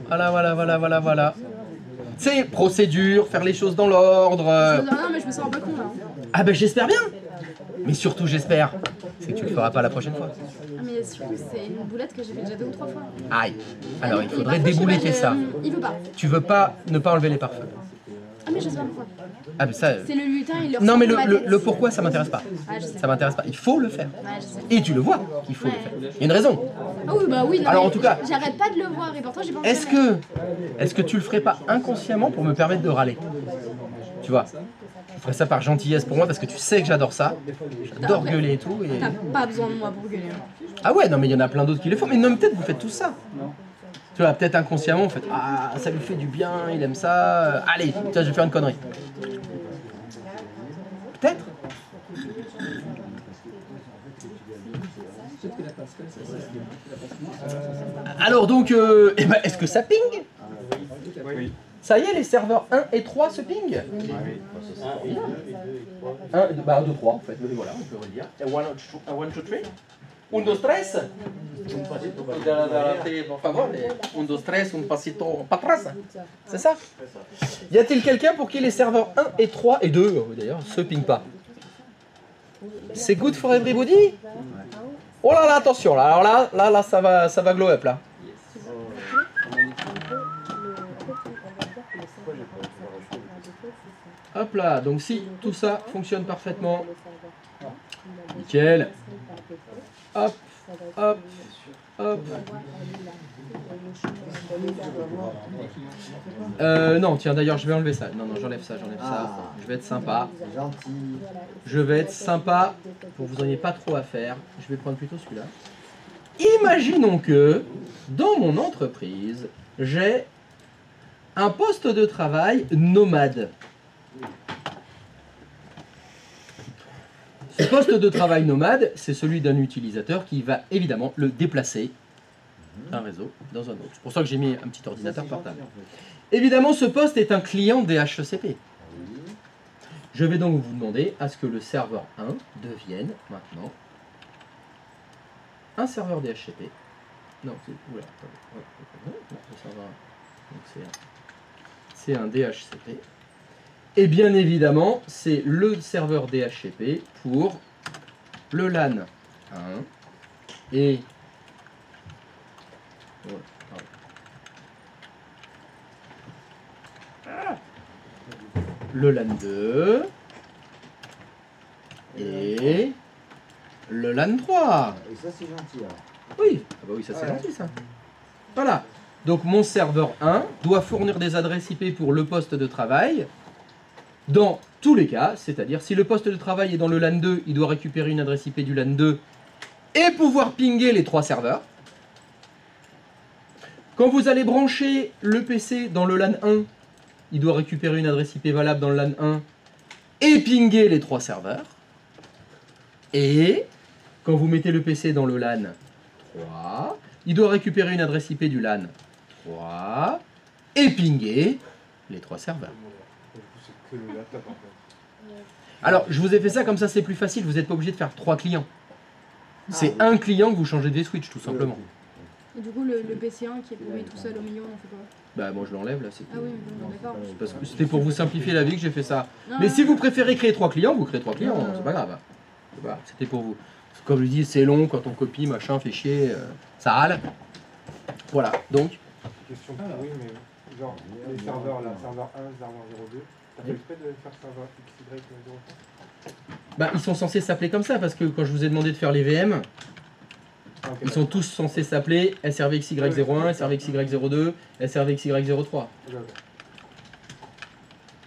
Voilà. C'est procédure, faire les choses dans l'ordre. Non, mais je me sens un peu con là. Ah ben j'espère bien. Mais surtout j'espère, c'est que tu le feras pas la prochaine fois. Ah, mais surtout, c'est une boulette que j'ai fait déjà 2 ou 3 fois. Aïe. Alors il Et faudrait parfois, je sais débouletter pas, ça. Il veut pas. Tu veux pas ne pas enlever les pare-feux. Ah, mais je sais pas pourquoi. Ah, mais ça. C'est le lutin, il leur Non, mais sort de ma tête. le pourquoi, ça m'intéresse pas. Ah, je sais. Ça m'intéresse pas. Il faut le faire. Ouais, je sais. Et tu le vois qu'il faut le faire. Il y a une raison. Ah oui, bah oui, non, Alors, mais en tout cas- j'arrête pas de le voir et pourtant j'ai pas Est-ce que tu le ferais pas inconsciemment pour me permettre de râler? Tu vois? Tu ferais ça par gentillesse pour moi parce que tu sais que j'adore ça. J'adore gueuler et tout. Et... T'as pas besoin de moi pour gueuler. Hein. Ah ouais, non, mais il y en a plein d'autres qui le font. Mais non, mais peut-être vous faites tout ça. Tu vois, peut-être inconsciemment, vous faites ah, ça lui fait du bien, il aime ça. Allez, tiens, je vais faire une connerie. Peut-être. Alors donc, eh ben, est-ce que ça ping? Oui. Ça y est, les serveurs 1 et 3 se ping. 1, 2, 3 en fait, voilà, on peut redire. 1, 2, 3. 1, 2, 3. Por favor, 1, 2, 3, un pasito para atrás. C'est ça? Y a-t-il quelqu'un pour qui les serveurs 1 et 3 et 2 d'ailleurs se pingent pas? C'est good for everybody? Oh là là, attention là, alors là, ça va glow up là. Hop là, donc si tout ça fonctionne parfaitement, nickel. Hop, hop, hop. Non, tiens, d'ailleurs, je vais enlever ça. Non, j'enlève ça, Je vais être sympa. C'est gentil. Je vais être sympa pour que vous n'en ayez pas trop à faire. Je vais prendre plutôt celui-là. Imaginons que, dans mon entreprise, j'ai un poste de travail nomade. Ce poste de travail nomade, c'est celui d'un utilisateur qui va évidemment le déplacer d'un réseau dans un autre. C'est pour ça que j'ai mis un petit ordinateur portable. Évidemment, ce poste est un client DHCP. Je vais donc vous demander à ce que le serveur 1 devienne maintenant un serveur DHCP. Non, c'est oula, le serveur 1. Donc c'est un DHCP. Et bien évidemment, c'est le serveur DHCP pour le LAN 1 et le LAN 2 et le LAN 3. Et ça, c'est gentil alors. Oui, ah bah oui, ça c'est gentil ça. Voilà. Donc mon serveur 1 doit fournir des adresses IP pour le poste de travail dans tous les cas, c'est-à-dire si le poste de travail est dans le LAN 2, il doit récupérer une adresse IP du LAN 2 et pouvoir pinguer les 3 serveurs. Quand vous allez brancher le PC dans le LAN 1, il doit récupérer une adresse IP valable dans le LAN 1 et pinguer les 3 serveurs. Et quand vous mettez le PC dans le LAN 3, il doit récupérer une adresse IP du LAN 3 et pinguer les 3 serveurs. C'est que le laptop en fait. Alors, je vous ai fait ça comme ça, c'est plus facile, vous n'êtes pas obligé de faire 3 clients. C'est un client que vous changez des switches, tout simplement. Et du coup, le PC1 qui est paumé tout seul au milieu, on fait quoi? Bah, moi je l'enlève là, c'est Ah oui, d'accord. parce que c'était pour vous simplifier la vie que j'ai fait ça. Non, Mais non, si vous préférez créer 3 clients, vous créez 3 clients, c'est pas grave. Voilà, c'était pour vous. Parce que comme je dis, c'est long quand on copie, machin, fait chier, ça râle. Voilà, donc. Question oui, mais genre les serveurs là, serveur 1, serveur 02, t'as fait exprès de faire serveur XY03? Bah, ils sont censés s'appeler comme ça parce que quand je vous ai demandé de faire les VM, Ah, okay, ils sont tous censés s'appeler SRVXY01, SRVXY02, SRVXY03. ok.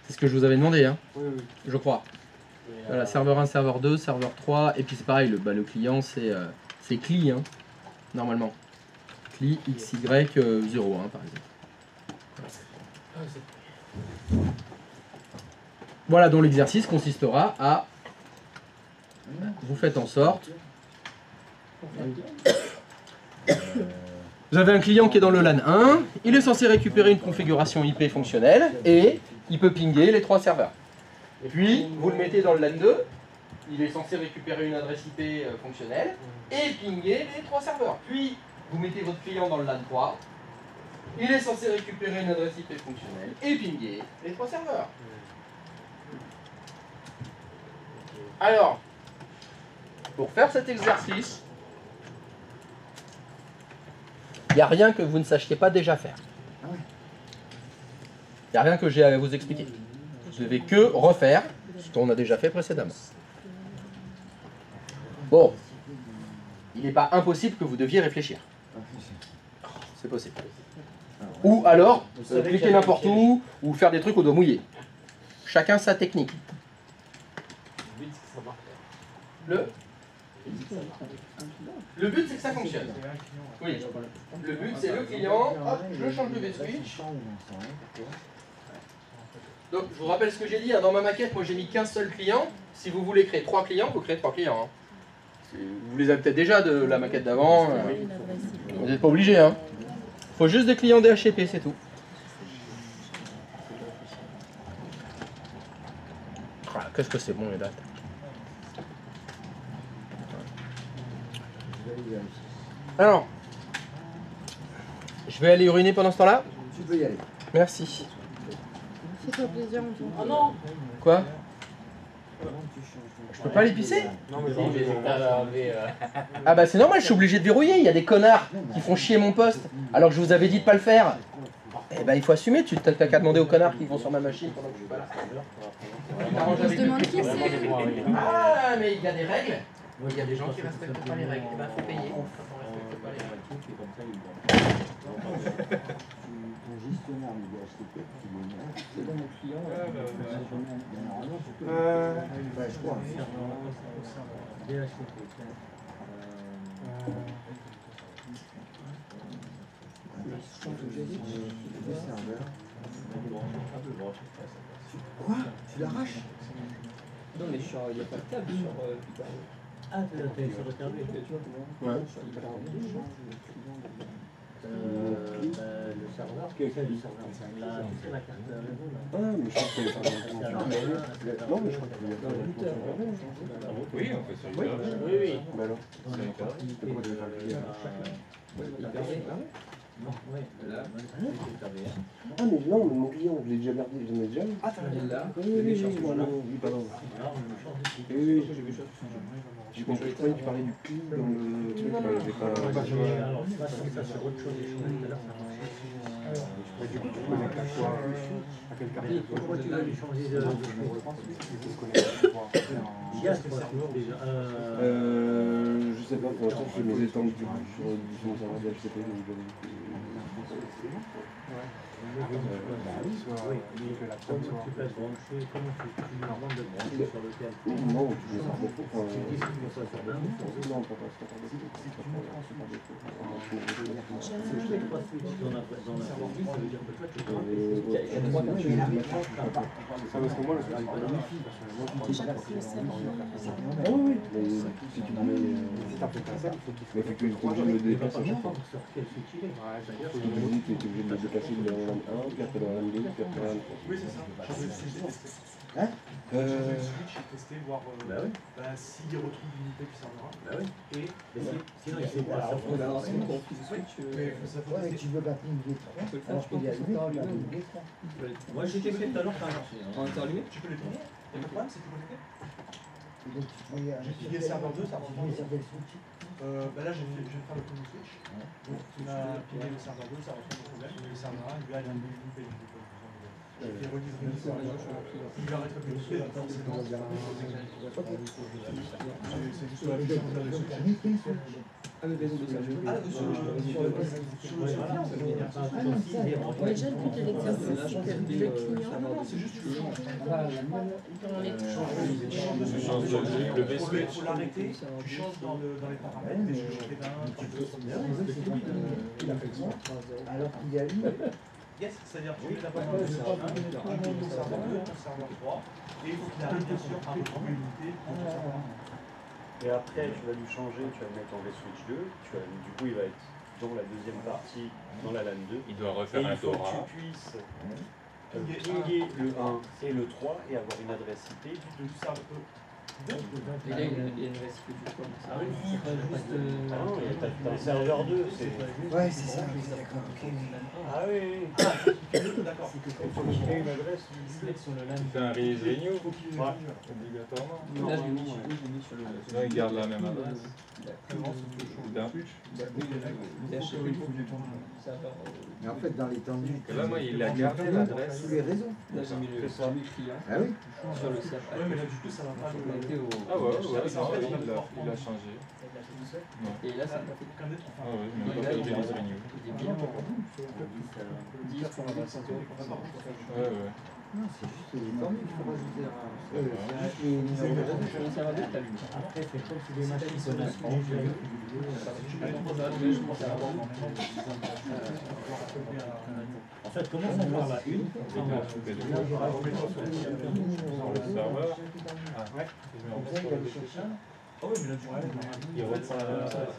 C'est ce que je vous avais demandé, hein, Oui, oui. je crois. Voilà, serveur 1, serveur 2, serveur 3, et puis c'est pareil, le client c'est CLI, hein, normalement. CLI XY01 par exemple. Voilà, dont l'exercice consistera à... Vous faites en sorte... Vous avez un client qui est dans le LAN 1, il est censé récupérer une configuration IP fonctionnelle, et il peut pinguer les 3 serveurs. Puis, vous le mettez dans le LAN 2, il est censé récupérer une adresse IP fonctionnelle, et pinguer les 3 serveurs. Puis, vous mettez votre client dans le LAN 3, il est censé récupérer une adresse IP fonctionnelle, et pinguer les 3 serveurs. Alors, pour faire cet exercice, il n'y a rien que vous ne sachiez pas déjà faire. Il n'y a rien que j'ai à vous expliquer. Vous devez que refaire ce qu'on a déjà fait précédemment. Bon, il n'est pas impossible que vous deviez réfléchir. C'est possible. Ou alors, cliquer n'importe où, ou faire des trucs au doigt mouillé. Chacun sa technique. Le but, c'est que ça fonctionne. Oui. Le but, c'est le client. Hop, je change de V-switch. Donc, je vous rappelle ce que j'ai dit. Hein, dans ma maquette, moi, j'ai mis qu'un seul client. Si vous voulez créer 3 clients, vous créez 3 clients. Hein. Vous les avez peut-être déjà de la maquette d'avant. Vous n'êtes pas obligé. Hein. Faut juste des clients DHCP, c'est tout. Ah, qu'est-ce que c'est bon les dates. Alors, je vais aller uriner pendant ce temps-là. Tu peux y aller. Merci. Fais-toi plaisir, on t'en Oh non. Quoi? Je peux pas l'épicer? Non, mais bon, j'ai Ah bah c'est normal, je suis obligé de verrouiller. Il y a des connards qui font chier mon poste alors que je vous avais dit de pas le faire. Eh ben il faut assumer, tu t'as qu'à demander aux connards qui vont sur ma machine pendant que je suis pas là. On se demande qui c'est. Ah mais il y a des règles. Il y a des gens qui respectent pas les règles. Eh ben faut payer quand on respecte pas les règles. Ton gestionnaire de DHCP, tu le mets. C'est dans mon client. Ouais, je crois. Quoi? Tu l'arraches? Non, mais il n'y a pas de câble sur Putain. Ah, t'es sur le câble. Ouais. Le serveur, quel est le serveur? La carte réseau là. Ah, mais je crois que c'est non, mais je crois qu'il y a pas Oui, on fait ça. Oui, oui. Bah alors, Pourquoi tu veux faire le client? Non, oui. Ah, mais non, mais mon client, je l'ai déjà gardé, j'en ai déjà eu. Ah, t'as là. Oui, voilà. Oui, pardon. Oui, j'ai vu ça. J'ai compris, tu parlais du cul dans le truc, j'ai pas... Alors, ça, c'est autre chose. Du coup, tu connais qu'à quoi? À quel quartier? Pourquoi tu veux lui changer de... Yes, déjà. Je sais pas, pour l'instant, je fais mes étendues sur mon serveur de HCP, donc je vais... Comment tu fais brancher, comment tu demandes de brancher sur lequel? Non, tu veux faire des faux. Tu dis que tu ça sur le Non, pas par défaut. Si je fais 3 switches dans la produit, ça veut dire que toi tu peux. Parce que moi, le switch, c'est pas le wifi. Ah oui, mais si tu mets... Si t'as fait ça, il faut qu'il faut obligé de le déplacer. Sur quel switch il est? Je me dis que tu es obligé de le déplacer de la LAN 1, puis après dans la LAN 2, puis après dans la LAN 3. Oui, c'est ça. Hein? Le switch est testé, voir Bah oui. s'il retrouve l'unité du serveur. Bah oui. Et sinon il sait pas ça. Ouais, mais tu veux la ligne D3, alors qu'il est allumé, tu la ligne D3. Moi j'ai fait tout à l'heure, ça a marché. On est allumé? Tu peux les tourner. Il n'y a pas de problème, c'est tout connecté. Donc tu fais... J'ai plié le serveur 2, ça Tu reprend. mets sur quel switch? Là, je vais faire le premier switch. Donc, on a plié le serveur 2, ça reprend le problème. Le serveur 1, lui, il a une unité. Il est relivré du serveur. Il va être communiqué, donc forcément, c'est juste la chose de switch. Ah, mais sur le Déjà, le but de l'exercice, c'est que le client, C'est juste tu changes. dans les Le V-switch. Faut l'arrêter, tu changes dans les paramètres, des juges tu peux. Il a fait ça, alors qu'il a eu... Yes, c'est-à-dire tu mets la commande de serveur 1, ton serveur 2, ton serveur 3, et il faut qu'il arrive bien sûr à retrouver l'unité de ton serveur 1. Et après, tu vas lui changer, tu vas le mettre en V-switch 2, du coup il va être dans la deuxième partie, dans la LAN 2. Il doit Et refaire un il faut que Dora. tu puisses pinguer le 1 et le 3 et avoir une adresse IP Du serveur Et là, il y a une restitution. Ah oui, c'est pas juste. Ah non, t'as un serveur 2, c'est. Ouais, c'est ça, oui, d'accord, ok. Ah oui, oui. D'accord. Il faut qu'il ait une adresse. Sur le LAN. Tu fais un release renew, Ouais. obligatoirement. Là, je l'ai mis sur le. Sinon, il garde la même adresse. D'un. Mais en fait, dans l'étendue, Que là, moi, il a gardé l'adresse. tous les réseaux. Là, j'ai mis le client Ah oui. sur le serveur. Ouais, mais là, du coup, ça va pas. Connecté au. Ah ouais, ouais, Ça va non, pas, il a changé. Et là, ça m'a fait. Ah ouais, mais il a pas fait release renew. Il est bien. 10 pour 25 euros. Ouais, ouais. Non, c'est juste les étendues qu'il faut rajouter. Ouais, ouais. C'est juste les numéros de réseau. Sur le serveur 2, t'as lu. Après, c'est comme si les machines sont là. En fait, comment on parle à une Il a tout fait. Sur le serveur. Ah, ouais. Comme ça, il va aller chercher. Ah oui, mais là, du coup, Il reprend la même adresse.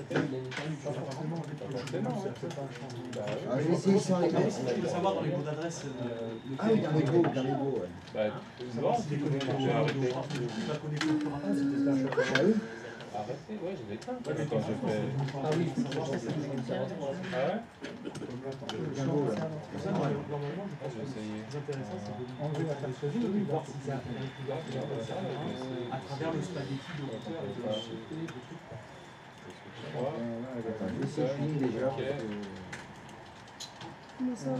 Ah, je vais essayer sans les mettre. je veux savoir dans les mots d'adresse. Ah oui, dans les beaux, ouais. Bah, non, C'était connecté j'ai arrêté. Tu l'as connecté au programme, c'était ça. Ah oui. Arrêté, ouais, je l'ai éteint. Quand j'ai fait. Ah oui, Ah ouais? Bien beau, ouais. Normalement, je pense J'ai que essayé. c'est intéressant, c'est d'enlever la tâche choisie et voir si ça à travers le spaghetti de l'auteur et de la société, des trucs. Attends, je vais essayer de finir déjà. Ok. Parce que... Mais ça va,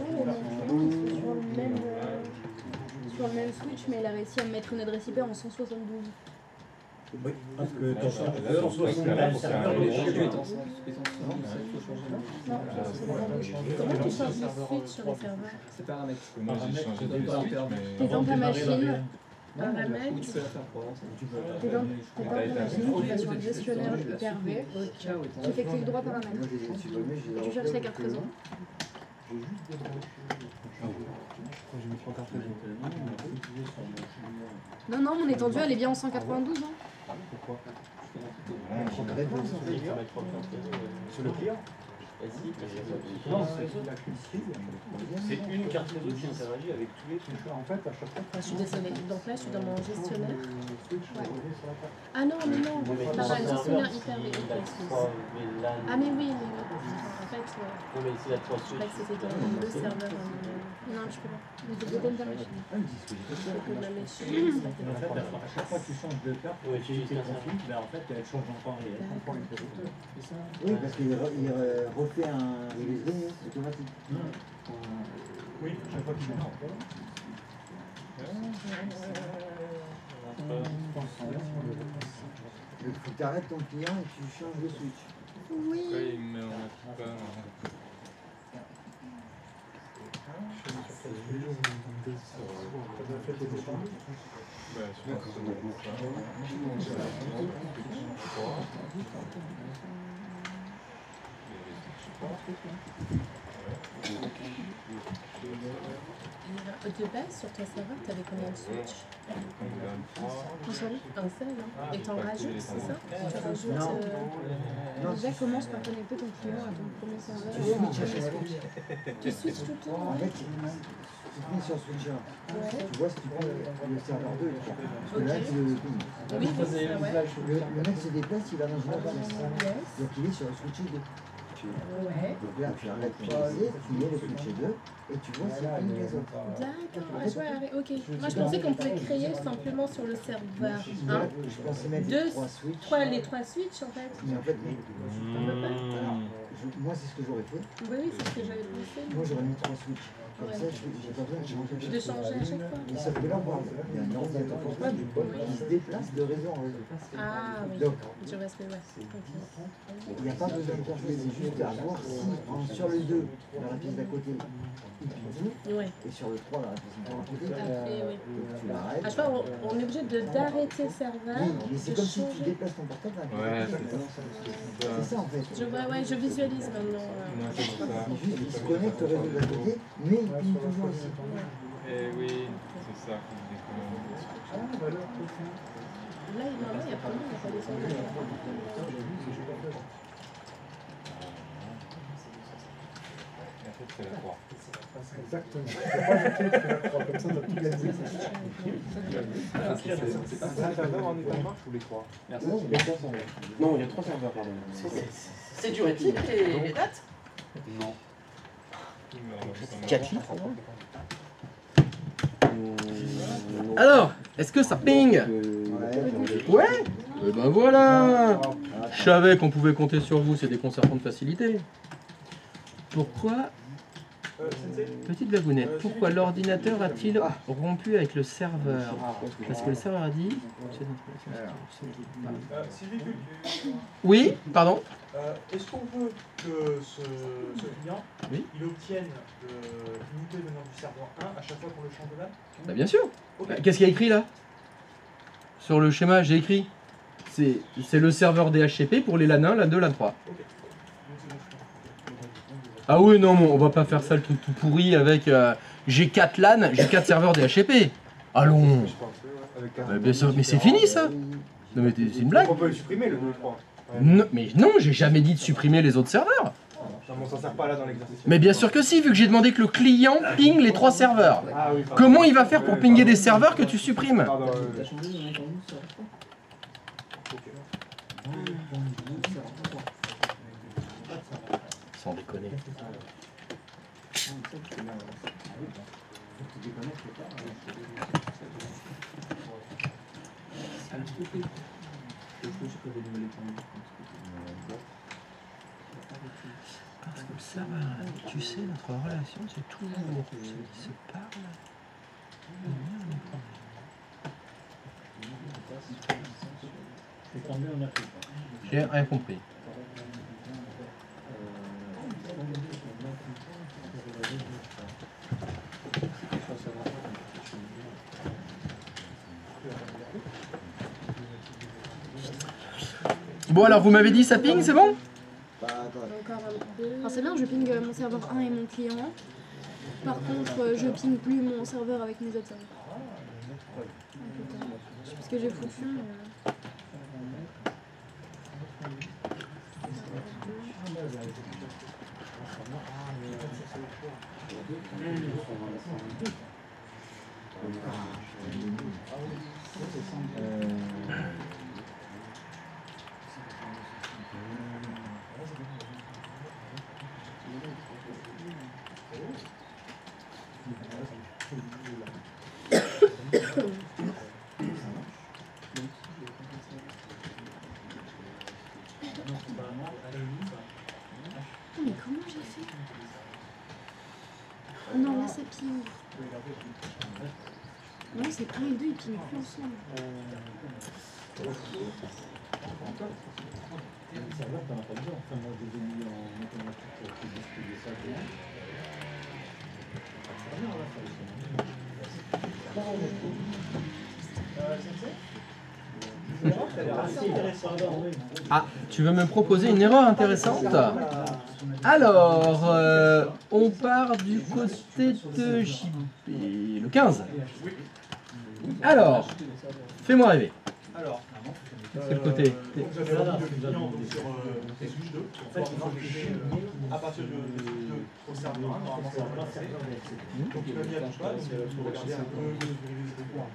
sur le même switch, mais il a réussi à mettre une adresse IP en 172. Oui, parce que ton ton serveur, serveur, le il est jeu est chiant. en sens. Comment tu changes le switch sur les serveurs? C'est paramètres. Parce que moi, j'ai changé de Donne pas switch, un mais. T'es dans ta machine, Paramètres. Ou tu peux la faire pour avancer. t'es dans ta machine, tu vas sur le gestionnaire Hyper-V, tu fais clic droit paramètres. Moi, je les ai supprimés, je les ai Tu cherches la carte réseau. Non, non, mon étendue, elle est bien en 192. Hein. Sur le client. Non, c'est une carte réseau qui interagit avec tous les trucs. En fait, à chaque fois. Je suis désolée. Donc là, je suis dans mon gestionnaire. Ah non, mais non. Pas le gestionnaire hyper V. Ah mais oui, mais oui. En fait, je crois que c'était dans deux serveurs. Non, je peux pas. Mais t'es de ta machine. Que ma machine. En fait, à chaque fois que tu changes de carte, tu utilises tes configs, ben en fait, elle change encore les réseaux. Oui, parce qu'il refait un release renew automatique. Oui, chaque fois qu'il met. Il faut que tu arrêtes ton client et tu changes le switch. Oui. Pourquoi il me met pas. Bah, je pense que c'est beaucoup De base, sur ton serveur, tu avais combien de switch? Un seul, hein? Et t'en rajoutes, c'est ça? Tu rajoutes. Déjà, commence par connecter ton client à ton premier serveur. Tu switches à chaque switch. Tu switches tout le temps? En fait, tu finis sur switch 1. Tu vois si tu prends le serveur 2 et 3. Parce que là, tu le ping. Oui, c'est ça, ouais. Le mec se déplace, il va dans une autre pièce. Donc il est sur le switch 2. Ouais. Donc là, tu arrêtes ton PC, tu mets le switch 2 et tu vois s'il ping les autres. D'accord, je vois, ok. Moi, je pensais qu'on pouvait créer simplement sur le serveur 1. Je pensais mettre les 3 switches. Les 3 switches, en fait. Mais en fait, non. Alors, moi, c'est ce que j'aurais fait. Oui, oui, c'est ce que j'avais pensé. Moi, j'aurais mis 3 switches. Comme ça, j'ai pas besoin de changer. De changer à chaque fois. Mais sauf que là, on parle. Il y a un ordinateur portable qui se déplace de réseau en réseau. Ah oui, Donc, je vois ce que ouais. il n'y a pas besoin de configurer, c'est juste à voir si sur le 2, dans la pièce d'à côté, il ping tout, Ouais. et sur le 3, dans la pièce d'à côté, Après, oui. tu l'arrêtes. À chaque fois, on est obligé d'arrêter le serveur. Oui, mais c'est de comme si tu changer. déplaces ton portable. Ouais, C'est ça en fait. Je vois, ouais, je visualise maintenant. Non, c'est ça. C'est juste qu'il se connecte au réseau d'à côté, mais il ping toujours ici. Eh oui, c'est ça qui me déconne. Là, il y a pas besoin de c'est la 3. Exactement. C'est pas le truc qui fait la croix, comme ça, on a tout gagné. C'est pas ça, serveur en état de marche ou les 3? Merci. Non, il y a 3 serveurs. Non, il y a 3 serveurs, pardon. C'est dur éthique les dates? Non. 4 litres. Alors, est-ce que ça ping? Ouais. Et ben voilà. Je savais qu'on pouvait compter sur vous, c'est des conservants de facilité. Pourquoi, petite blagounette, pourquoi l'ordinateur a-t-il rompu avec le serveur? Parce que le serveur a dit... Sylvie, Oui, pardon. est-ce qu'on veut que ce client, Oui. il obtienne l'unité venant du serveur 1 à chaque fois qu'on le change de LAN? Bah bien sûr. Ok. Qu'est-ce qu'il y a écrit là? Sur le schéma, j'ai écrit. C'est le serveur DHCP pour les LAN 1, LAN 2, LAN 3. Ok. Ah oui, non, on va pas faire ça le truc tout pourri avec j'ai 4 LAN, j'ai 4 serveurs DHCP. Allons. Bien sûr, mais c'est fini ça. Non mais c'est une blague. On peut le supprimer le 2 je crois. Non, mais non, j'ai jamais dit de supprimer les autres serveurs. Non, mais on s'en sert pas là dans l'exercice. Mais bien sûr que si, vu que j'ai demandé que le client ping les 3 serveurs. Ah oui, pardon. Comment il va faire pour pinguer des serveurs que tu supprimes? Pardon, Sans déconner. Parce que ça va, tu sais, notre relation, c'est toujours ceux qui se parlent. J'ai rien compris. Bon alors vous m'avez dit ça ping, c'est bon? Alors c'est bien, je ping mon serveur 1 et mon client. Par contre, je ping plus mon serveur avec mes autres serveurs. Je sais pas ce que j'ai foutu. Mais comment j'ai fait? Non, là ça ping. Non, c'est 1 et 2, ils pingent plus ensemble. Ah, tu veux me proposer une erreur intéressante? Alors, on part du côté de JP, le 15. Alors, fais-moi rêver. Alors, c'est le côté. vous avez envie de client sur switch 2. En fait, il marche à partir de switch 2 au serveur 1, normalement ça va passer. Donc il m'a mis à tout pas, donc il faut regarder un peu vérifier le point.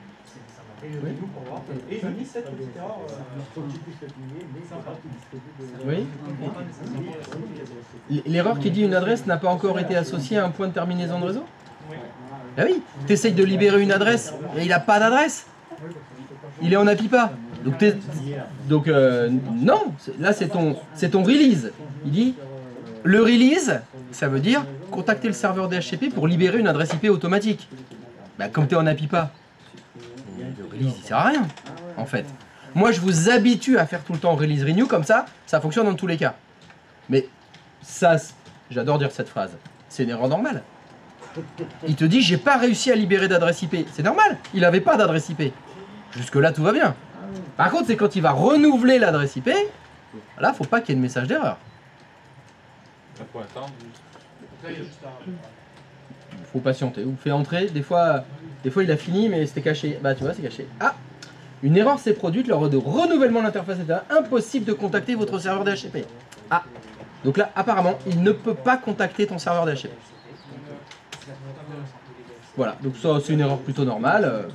Et nous pour voir. Et il m'a mis cette petite erreur. Oui. L'erreur qui dit une adresse n'a pas encore été associée à un point de terminaison de réseau? Ah oui, tu essayes de libérer une adresse et il n'a pas d'adresse. Il est en API-PA. Donc, non, là c'est ton release. Il dit, le release, ça veut dire contacter le serveur DHCP pour libérer une adresse IP automatique. Bah, comme tu es en API-PA, le release il sert à rien, en fait. Moi je vous habitue à faire tout le temps release renew, comme ça fonctionne dans tous les cas. Mais ça, j'adore dire cette phrase, c'est une erreur normale. Il te dit, j'ai pas réussi à libérer d'adresse IP. C'est normal, il n'avait pas d'adresse IP. Jusque-là, tout va bien. Par contre, c'est quand il va renouveler l'adresse IP, là, faut pas qu'il y ait de message d'erreur. Il faut attendre. Faut patienter. Ou fait entrer. Des fois, il a fini, mais c'était caché. Bah, tu vois, c'est caché. Ah! Une erreur s'est produite lors de renouvellement de l'interface Ethernet. Impossible de contacter votre serveur DHCP. Ah! Donc là, apparemment, il ne peut pas contacter ton serveur DHCP. voilà, donc ça c'est une erreur plutôt normale.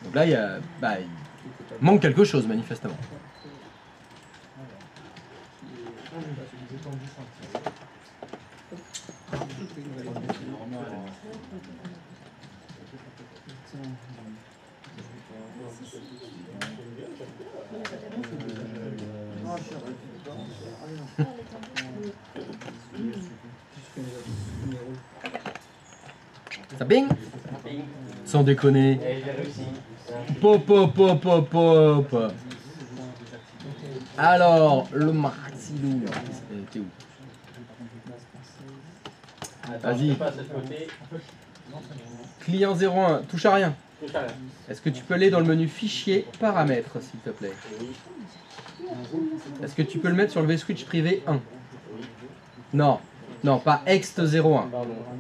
Donc là, il manque quelque chose manifestement. Ça bing? Sans déconner. Pop, pop, pop, pop, pop. Alors, le Marxilou. T'es où? Vas-y. Client 01, touche à rien. Est-ce que tu peux aller dans le menu fichier paramètres, s'il te plaît? Est-ce que tu peux le mettre sur le vSwitch privé 1? Non, non, pas ext 01.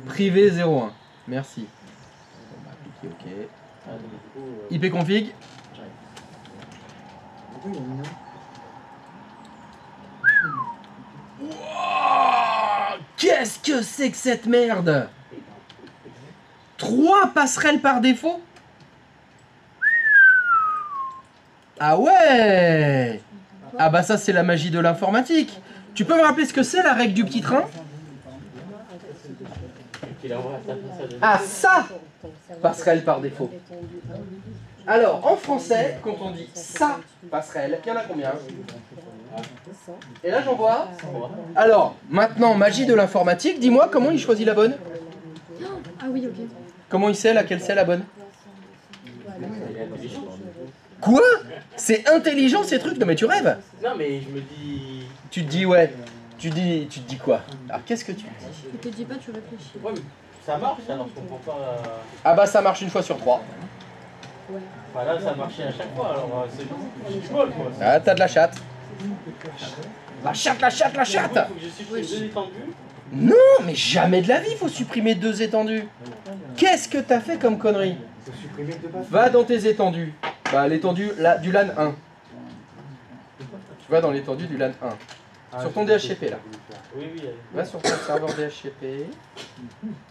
Privé 01. Merci. On va cliquer OK. IP config. Wow, qu'est-ce que c'est que cette merde? 3 passerelles par défaut? Ah ouais! Ah bah ça c'est la magie de l'informatique. Tu peux me rappeler ce que c'est la règle du petit train? Ah ça! Passerelle par défaut. Alors en français, quand on dit ça passerelle, il y en a combien? Et là j'en vois. Alors maintenant, magie de l'informatique, dis-moi comment il choisit la bonne? Ah oui, ok. Comment il sait laquelle c'est la bonne? Quoi? C'est intelligent ces trucs? Non mais tu rêves? Non mais je me dis... Tu te dis ouais. Tu te dis quoi? Alors qu'est-ce que tu dis? Je te dis pas, tu réfléchis. Ouais, mais ça marche alors je comprends pas... Ah bah ça marche une fois sur 3. Ouais. Bah là ça a marché à chaque fois alors c'est du bol quoi. Ah t'as de la chatte. La chatte, la chatte, la chatte! Faut que je supprime 2 étendues. Non, mais jamais de la vie, faut supprimer 2 étendues. Qu'est-ce que t'as fait comme connerie? Va dans tes étendues. Bah l'étendue du LAN 1. Tu vas dans l'étendue du LAN 1. Sur ton DHCP là. Oui, oui. Va sur ton serveur DHCP.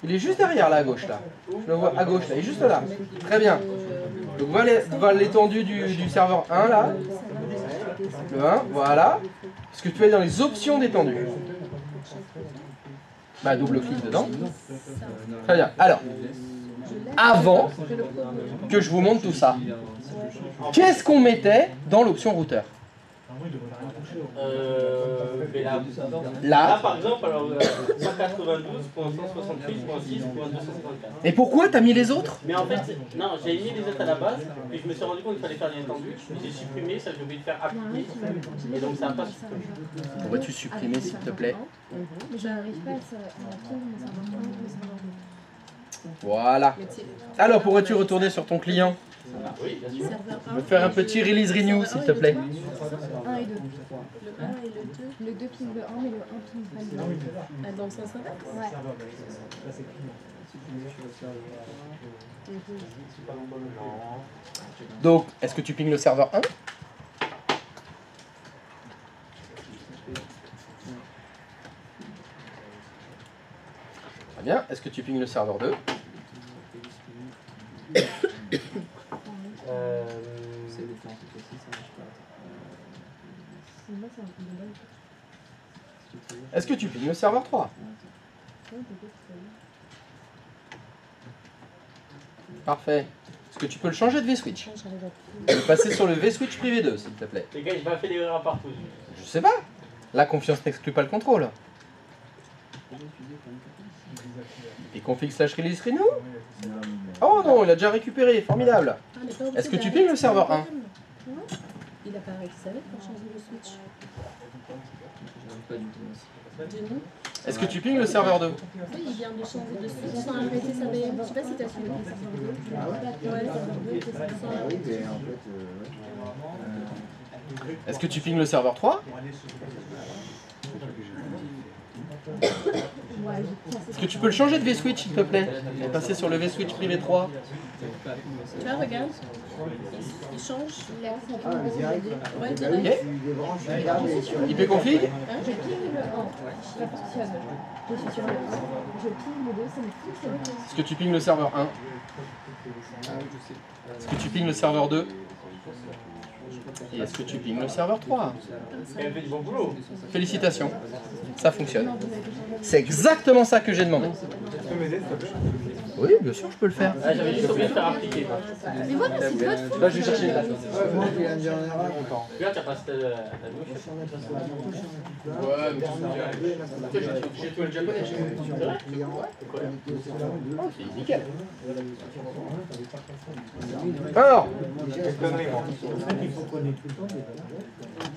Il est juste derrière là à gauche là. Je le vois à gauche là, il est juste là. Très bien. Donc va à l'étendue du serveur 1 là. Le 1, voilà. Parce que tu vas dans les options d'étendue. Bah double clic dedans. Très bien. Alors, avant que je vous montre tout ça, qu'est-ce qu'on mettait dans l'option routeur? Mais Là, par exemple, alors 192.168.6.254. Et pourquoi t'as mis les autres? Mais en fait, non, j'ai mis les autres à la base, puis je me suis rendu compte qu'il fallait faire les étendues, j'ai supprimé, ça j'ai oublié de faire appliquer, et donc ça n'a pas supprimé. Pourrais-tu supprimer s'il te plaît? Mais j'arrive pas à savoir. Voilà. Alors pourrais-tu retourner sur ton client? Oui, bien sûr. Me faire un petit release renew s'il te plaît. 1 et 2. Le 1 et le 2. Le 2 ping le 1, mais le 1 ping pas le 2. Dans le sens inverse? Ouais. Donc, est-ce que tu pinges le serveur 1? Très bien. Est-ce que tu pinges le serveur 2? Est-ce que tu pinges le serveur 3? Parfait. Est-ce que tu peux le changer de vSwitch? Et passer sur le vSwitch privé 2, s'il te plaît. Les gars, j'ai pas fait l'erreur partout. Je sais pas. La confiance n'exclut pas le contrôle. Et config / release renew? Oh non, il a déjà récupéré. Formidable. Est-ce que tu pinges le serveur 1? Il a pas réussi pour changer le switch. Est-ce que tu pinges le serveur 2? Oui, il vient de changer de switch sans arrêter sa VM. Je sais pas si t'as suivi le serveur 2. Ouais, le serveur 2 était sans arrêter. Est-ce que tu pinges le serveur 3? Est-ce que tu peux le changer de vSwitch, s'il te plaît? Et passer sur le vSwitch privé 3. Tu vois, regarde. Il change. Ouais, direct. Ok. IP config. Je plie le 1, ça fonctionne. Je suis sur le 1, je plie le 2, ça ne fonctionne pas. Est-ce que tu pinges le serveur 1? Est-ce que tu pinges le serveur 2? Et est-ce que tu pinges le serveur 3? Elle fait du bon boulot. Félicitations, ça fonctionne. C'est exactement ça que j'ai demandé. Oui, bien sûr, je peux le faire. Ah, j'avais juste oublié de faire appliquer. Mais voilà, c'est de votre faute. Là, je vais chercher. Regarde, t'as passé la mouche. Ouais, mais j'ai tout le japonais. C'est nickel. Alors,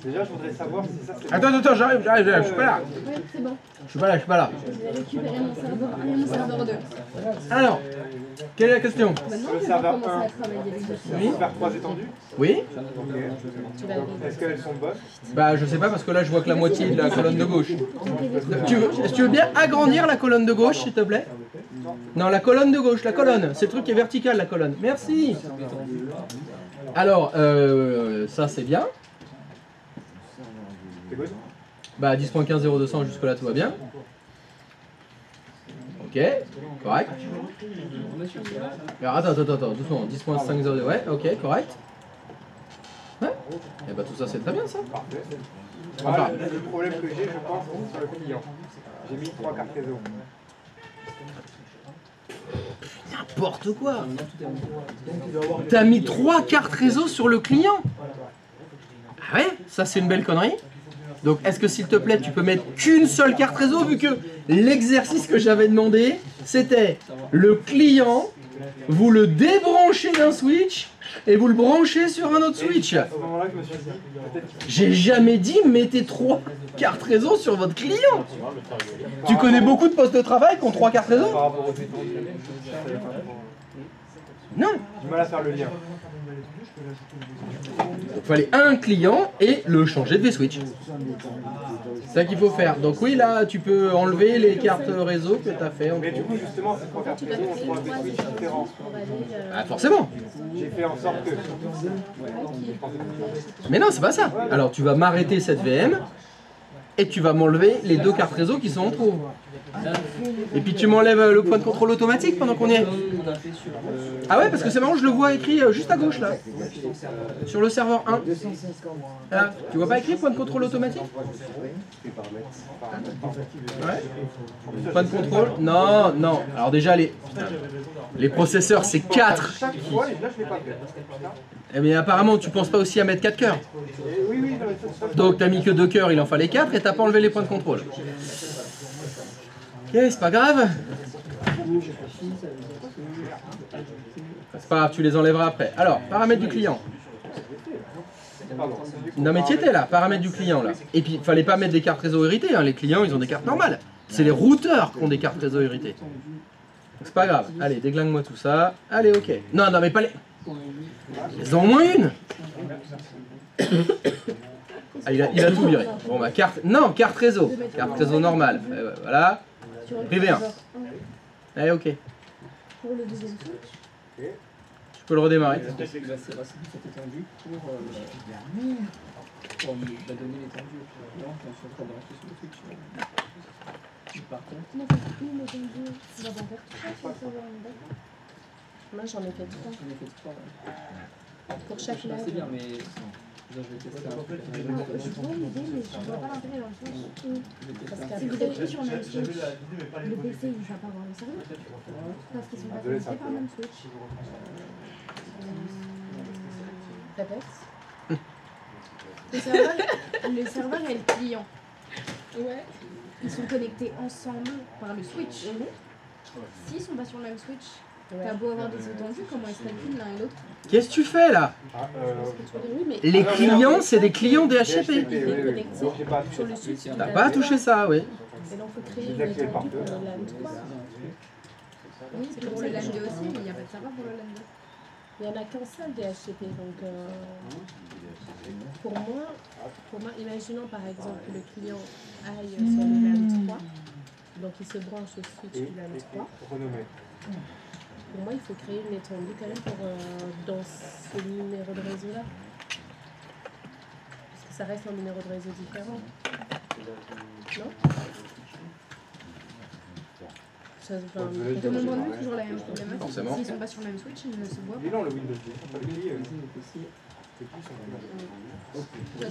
Déjà, je voudrais savoir si ça c'est. attends, j'arrive, je suis pas là. Ouais, c'est bon. Je suis pas là. Je vais récupérer mon serveur 1 et mon serveur 2. Alors, quelle est la question? Maintenant, Le je vais serveur commencer 1, à travailler dessus. Oui. faire 3 étendues. Oui? Est-ce qu'elles sont bonnes? Bah, je sais pas parce que là, je vois que la moitié de la colonne de gauche. Est-ce que tu veux bien agrandir la colonne de gauche, s'il te plaît? Non, la colonne de gauche, la colonne. C'est le truc qui est vertical, la colonne. Merci. Alors, ça c'est bien. C'est good? Bah 10.15.0200 jusque là tout va bien. Ok, correct. Alors attends, doucement, 10.5.02, ouais, ok, correct. Ouais, et bah tout ça c'est très bien ça. Parfait. Enfin, Le problème que j'ai, je pense, c'est sur le client. J'ai mis 3 cartes réseau. n'importe quoi. T'as mis 3 cartes réseau sur le client. Ah ouais, ça c'est une belle connerie. Donc est-ce que s'il te plaît tu peux mettre qu'une seule carte réseau vu que l'exercice que j'avais demandé c'était le client, vous le débranchez d'un switch et vous le branchez sur un autre switch. À ce moment-là, je me suis dit, peut-être J'ai jamais dit mettez 3 cartes réseau sur votre client. Tu connais beaucoup de postes de travail qui ont 3 cartes réseau? par rapport aux étendues, Non. du mal à faire le lien. Il fallait un client et le changer de vSwitch. C'est ça qu'il faut faire. Donc oui, là, tu peux enlever les cartes réseau que tu as fait. Mais du coup, justement, ces 3 cartes réseau ont 3 switches différents. Ah, forcément. J'ai fait en sorte que... Mais non, c'est pas ça. Alors tu vas m'arrêter cette VM et tu vas m'enlever les 2 cartes réseau qui sont en trop. Et puis tu m'enlèves le point de contrôle automatique pendant qu'on y est. Ah ouais, parce que c'est marrant, je le vois écrit juste à gauche là. Sur le serveur 1. Là, tu vois pas écrit point de contrôle automatique? Ouais. Point de contrôle? Non, non. Alors déjà les processeurs c'est 4. Chaque fois, là, je l'ai pas fait. Eh bien apparemment tu penses pas aussi à mettre 4 cœurs. Oui, oui, non, mais ça, Donc t'as mis que 2 cœurs, il en fallait 4 et t'as pas enlevé les points de contrôle. Ok, c'est pas grave. C'est pas grave, tu les enlèveras après. Alors, paramètres du client. Non mais tu étais là, paramètres du client là. Et puis, fallait pas mettre des cartes réseau héritées, hein. Les clients ils ont des cartes normales. C'est les routeurs qui ont des cartes réseau héritées. C'est pas grave. Allez, déglingue-moi tout ça. Allez, ok. Non, non mais pas les... Ils ont au moins une. Ah, il a tout viré. Bon bah carte... Non, carte réseau. Carte réseau normale. Voilà. Privé 1. Allez, ok. Pour le deuxième switch. Tu peux le redémarrer. C'est cette étendue pour la donner l'étendue au client quand on se retrouve dans sur le switch. Par contre, Non, c'est une étendue. Tu vas en faire 3 sur le serveur, d'accord? Moi j'en ai fait 3. j'en ai fait 3. Pour chaque C'est live. bien, mais je vais tester un truc. Je vois l'idée, mais je vois pas l'intérêt dans le sens où... Parce que si vous êtes sur le même switch, le PC il va pas avoir le serveur. Parce qu'ils sont pas connectés par le même switch. Répète. Le serveur et le client. Ouais. Ils sont connectés ensemble par le switch. S'ils sont pas sur le même switch, t'as beau avoir des étendues, comment ils se calculent l'un et l'autre? Qu'est-ce que tu fais là? Les clients, c'est des clients DHCP. Sur le switch. T'as pas touché ça, oui. Et là, il faut créer une étendue pour le LAN 3. Oui, c'est pour le LAN 2 aussi, mais il n'y a pas de serveur pour le LAN 2. Il n'y en a qu'un seul DHCP, donc pour moi, imaginons par exemple que le client aille sur le LAN 3, donc qui se branche au switch du LAN 3. Renommé. Pour moi, il faut créer une étendue quand même pour, dans ce numéro de réseau-là. Parce que ça reste un numéro de réseau différent. Non? Ça, Tout le monde a toujours la même problématique. Forcément. S'ils sont pas sur le même switch, ils ne se voient Il est pas. long le Windows 10. Pas le client.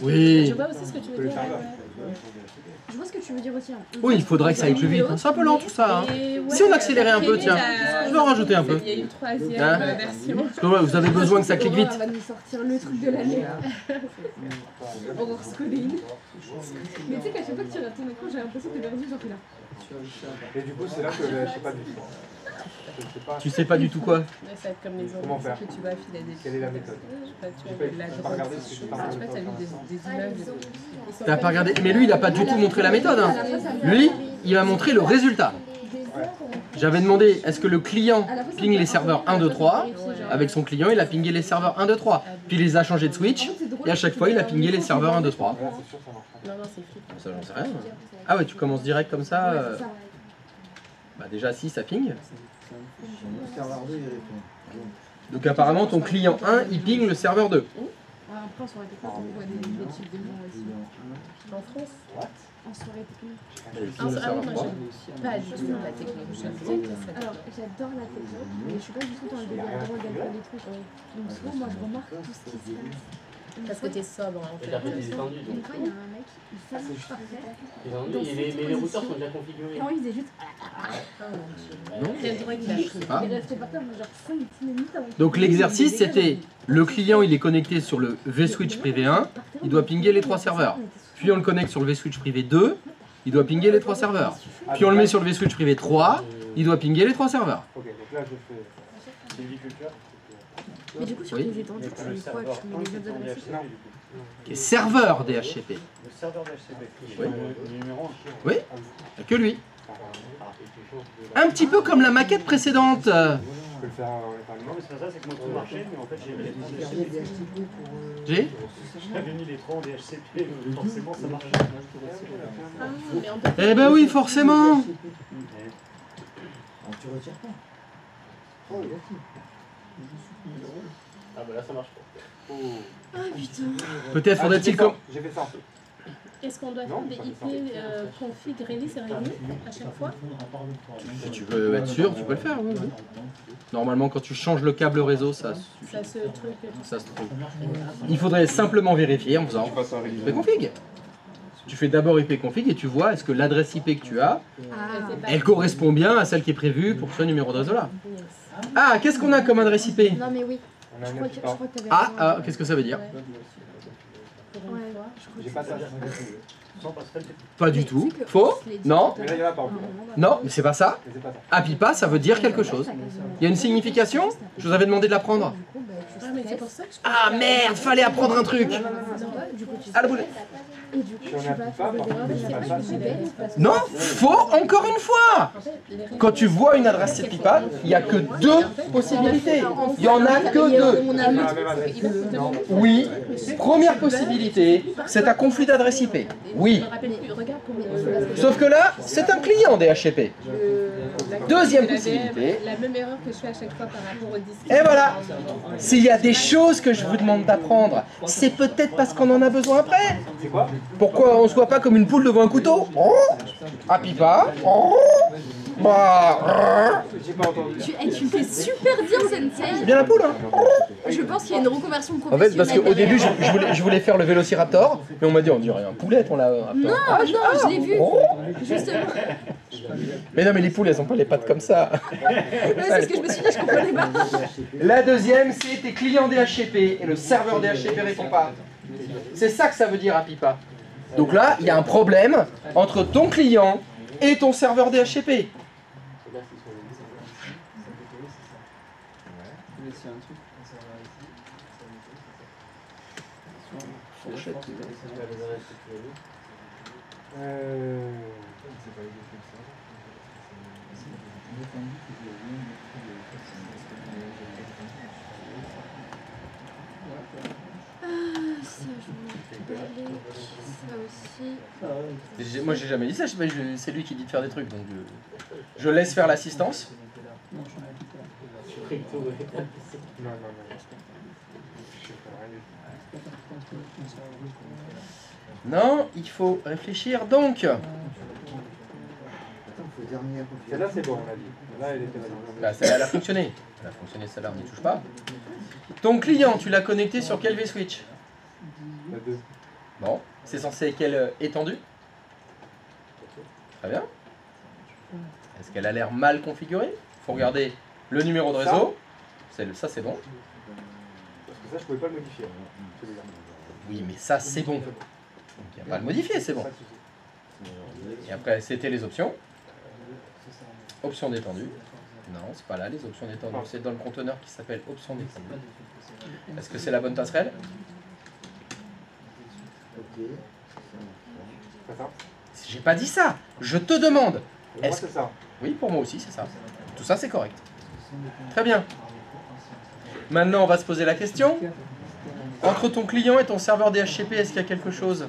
Oui. Je vois aussi ce que tu veux dire. Je vois ce que tu veux dire aussi. Oui, il faudrait que ça aille plus vite. C'est un peu lent tout ça. Hein. Si on accélérait un peu, tiens, je vais en rajouter un peu. Il y a une troisième Hein version. Parce que ouais, vous avez besoin que ça clique vite. On va nous sortir le truc de l'année. Horror Scrolling. Mais tu sais qu'à chaque fois que tu regardes ton écran, j'ai l'impression que t'es perdu, genre t'es là. Et du coup, c'est là que je sais pas du tout. Tu sais pas du tout quoi? Ouais, ça va être comme les Comment autres faire? que tu vas affiler des. Quelle est la méthode? Je sais pas, tu J'ai vois, pas- la j'ai pas regardé parce que j'ai pas je sais pas, t'as vu des images. T'as pas regardé? Mais lui, il a pas du tout montré la méthode. Hein. Lui, il m'a montré le résultat. J'avais demandé, est-ce que le client ping les serveurs 1, 2, 3? Avec son client, il a pingé les serveurs 1, 2, 3. Puis il les a changés de switch, et à chaque fois, il a pingé les serveurs 1, 2, 3. Là, c'est sûr, ça marche pas. Non, non, c'est flippant. Ça, j'en sais rien. Ah ouais, tu commences direct comme ça. Bah déjà, si, ça ping. Serveur 2, il répond. Donc apparemment, ton client 1, il ping le serveur 2. Après, en soirée technique, on voit des types d'éléments aussi. En France? En soirée technique. Ah, moi, j'aime pas du tout la technologie. Alors, j'adore la technique, mais je suis pas du tout dans le délire drôle d'alcool des trucs. Donc souvent, moi, je remarque tout ce qui se passe. Parce que t'es sobre en fait. Et t'as fait des étendues. Une fois, il y a un mec, il s'allonge par terre. Mais les routeurs sont déjà configurés. Non, il faisait juste. Non. Quel droit il a pris? Ah. Il restait par terre, genre 5 minutes avant. Donc l'exercice, c'était le client, il est connecté sur le vSwitch privé 1, il doit pinguer les 3 serveurs. Puis on le connecte sur le vSwitch privé 2, il doit pinguer les 3 serveurs. Puis on le met sur le vSwitch privé 3, il doit pinguer les 3 serveurs. Ok, donc là, je fais Sylviculture. Mais du coup, sur Oui. les étendues, tu mets quoi? Tu mets les jeux adressés? Qui est serveur DHCP. Le serveur d'HCP. Oui. Le numéro. Oui, il n'y a que lui. Un petit peu comme la maquette précédente. Je peux le faire en épargnant. Non, mais c'est pas ça, c'est que moi tout marchait, mais en fait j'ai mis les 3 en DHCP. J'ai J'avais mis les 3 en DHCP, forcément ça marchait. Ah, mais on peut Eh ben oui, forcément. Tu retires pas. Oh, il a fait. Ah bah là ça marche pas. Ah putain. Peut-être faudrait-il comme... J'ai fait ça en fait. Est-ce qu'on doit faire des IP config release et release à chaque fois? Si tu veux être sûr, tu peux le faire. Oui, oui. Normalement, quand tu changes le câble réseau, ça suffit. Ça se truc. Ça se trouve. Il faudrait simplement vérifier en faisant IP config. Tu fais d'abord IP config et tu vois est-ce que l'adresse IP que tu as, elle correspond bien à celle qui est prévue pour ce numéro de réseau là. Ah, qu'est-ce qu'on a comme adresse IP? Non, mais oui. On a Je un crois que appui t'avais. Ah, qu'est-ce que ça veut dire? Ouais. J'ai pas ça. Pas du tout. Faux? Non? Mais là, il y en a pas. Non, mais c'est pas ça. Mais c'est pas ça. Apipa, ça veut dire quelque chose. Il y a une signification? Je vous avais demandé de l'apprendre. Ah, mais c'est pour ça que je Ah merde, fallait apprendre un truc. Ah, le boulet. Et du coup, tu vas faire des erreurs, mais c'est pas du bête parce que. Non, faux, encore une fois. Quand tu vois une adresse CPIPA, il n'y a que 2 possibilités. Il n'y en a que 2. On a le Oui, première possibilité, c'est un conflit d'adresse IP. Oui. Je me rappelle plus. Regarde combien. Sauf que là, c'est un client DHCP. Deuxième possibilité. La même erreur que je fais à chaque fois par rapport au disque. Et voilà. S'il y a des choses que je vous demande d'apprendre, c'est peut-être parce qu'on en a besoin après. C'est quoi? Pourquoi on se voit pas comme une poule devant un couteau? Oh, Apipa. Oh, bah, J'ai pas entendu. Tu me fais super bien, Sensei. c'est bien la poule, hein? Je pense qu'il y a une reconversion En fait, professionnelle. parce qu'au début, derrière. je voulais faire le Vélociraptor, mais on m'a dit, on dirait un poulet, on l'a. Non, je l'ai vu. Oh. Justement. Mais non, mais les poules, elles ont pas les pattes comme ça. Ouais, c'est ce que je me suis dit, je comprenais pas. La deuxième, c'est tes clients DHCP et le serveur DHCP répond pas. C'est ça que ça veut dire, Apipa. Donc là, il y a un problème entre ton client et ton serveur DHCP. Ça, je m'en ça aussi. Moi j'ai jamais dit ça, c'est lui qui dit de faire des trucs, donc je laisse faire l'assistance. Non. Non, il faut réfléchir donc. Celle-là, c'est bon, on a dit. Là, elle était valide. Bah, celle-là, elle a fonctionné. Elle a fonctionné, celle-là, on n'y touche pas. Ton client, tu l'as connecté sur quel vSwitch? La 2. Bon, c'est censé être quelle étendue? Très bien. Est-ce qu'elle a l'air mal configurée? Il faut regarder le numéro de réseau. Ça, c'est bon. Parce que ça, je pouvais pas le modifier. Oui, mais ça, c'est bon. Donc, il n'y a pas à le modifier, c'est bon. Et après, c'était les options. Options d'étendue. Non, c'est pas là, les options d'étendue. C'est dans le conteneur qui s'appelle options d'étendue. Est-ce que c'est la bonne passerelle? J'ai pas dit ça. Je te demande. Pour moi, c'est ça. Oui, pour moi aussi, c'est ça. Tout ça, c'est correct. Très bien. Maintenant, on va se poser la question. Entre ton client et ton serveur DHCP, est-ce qu'il y a quelque chose?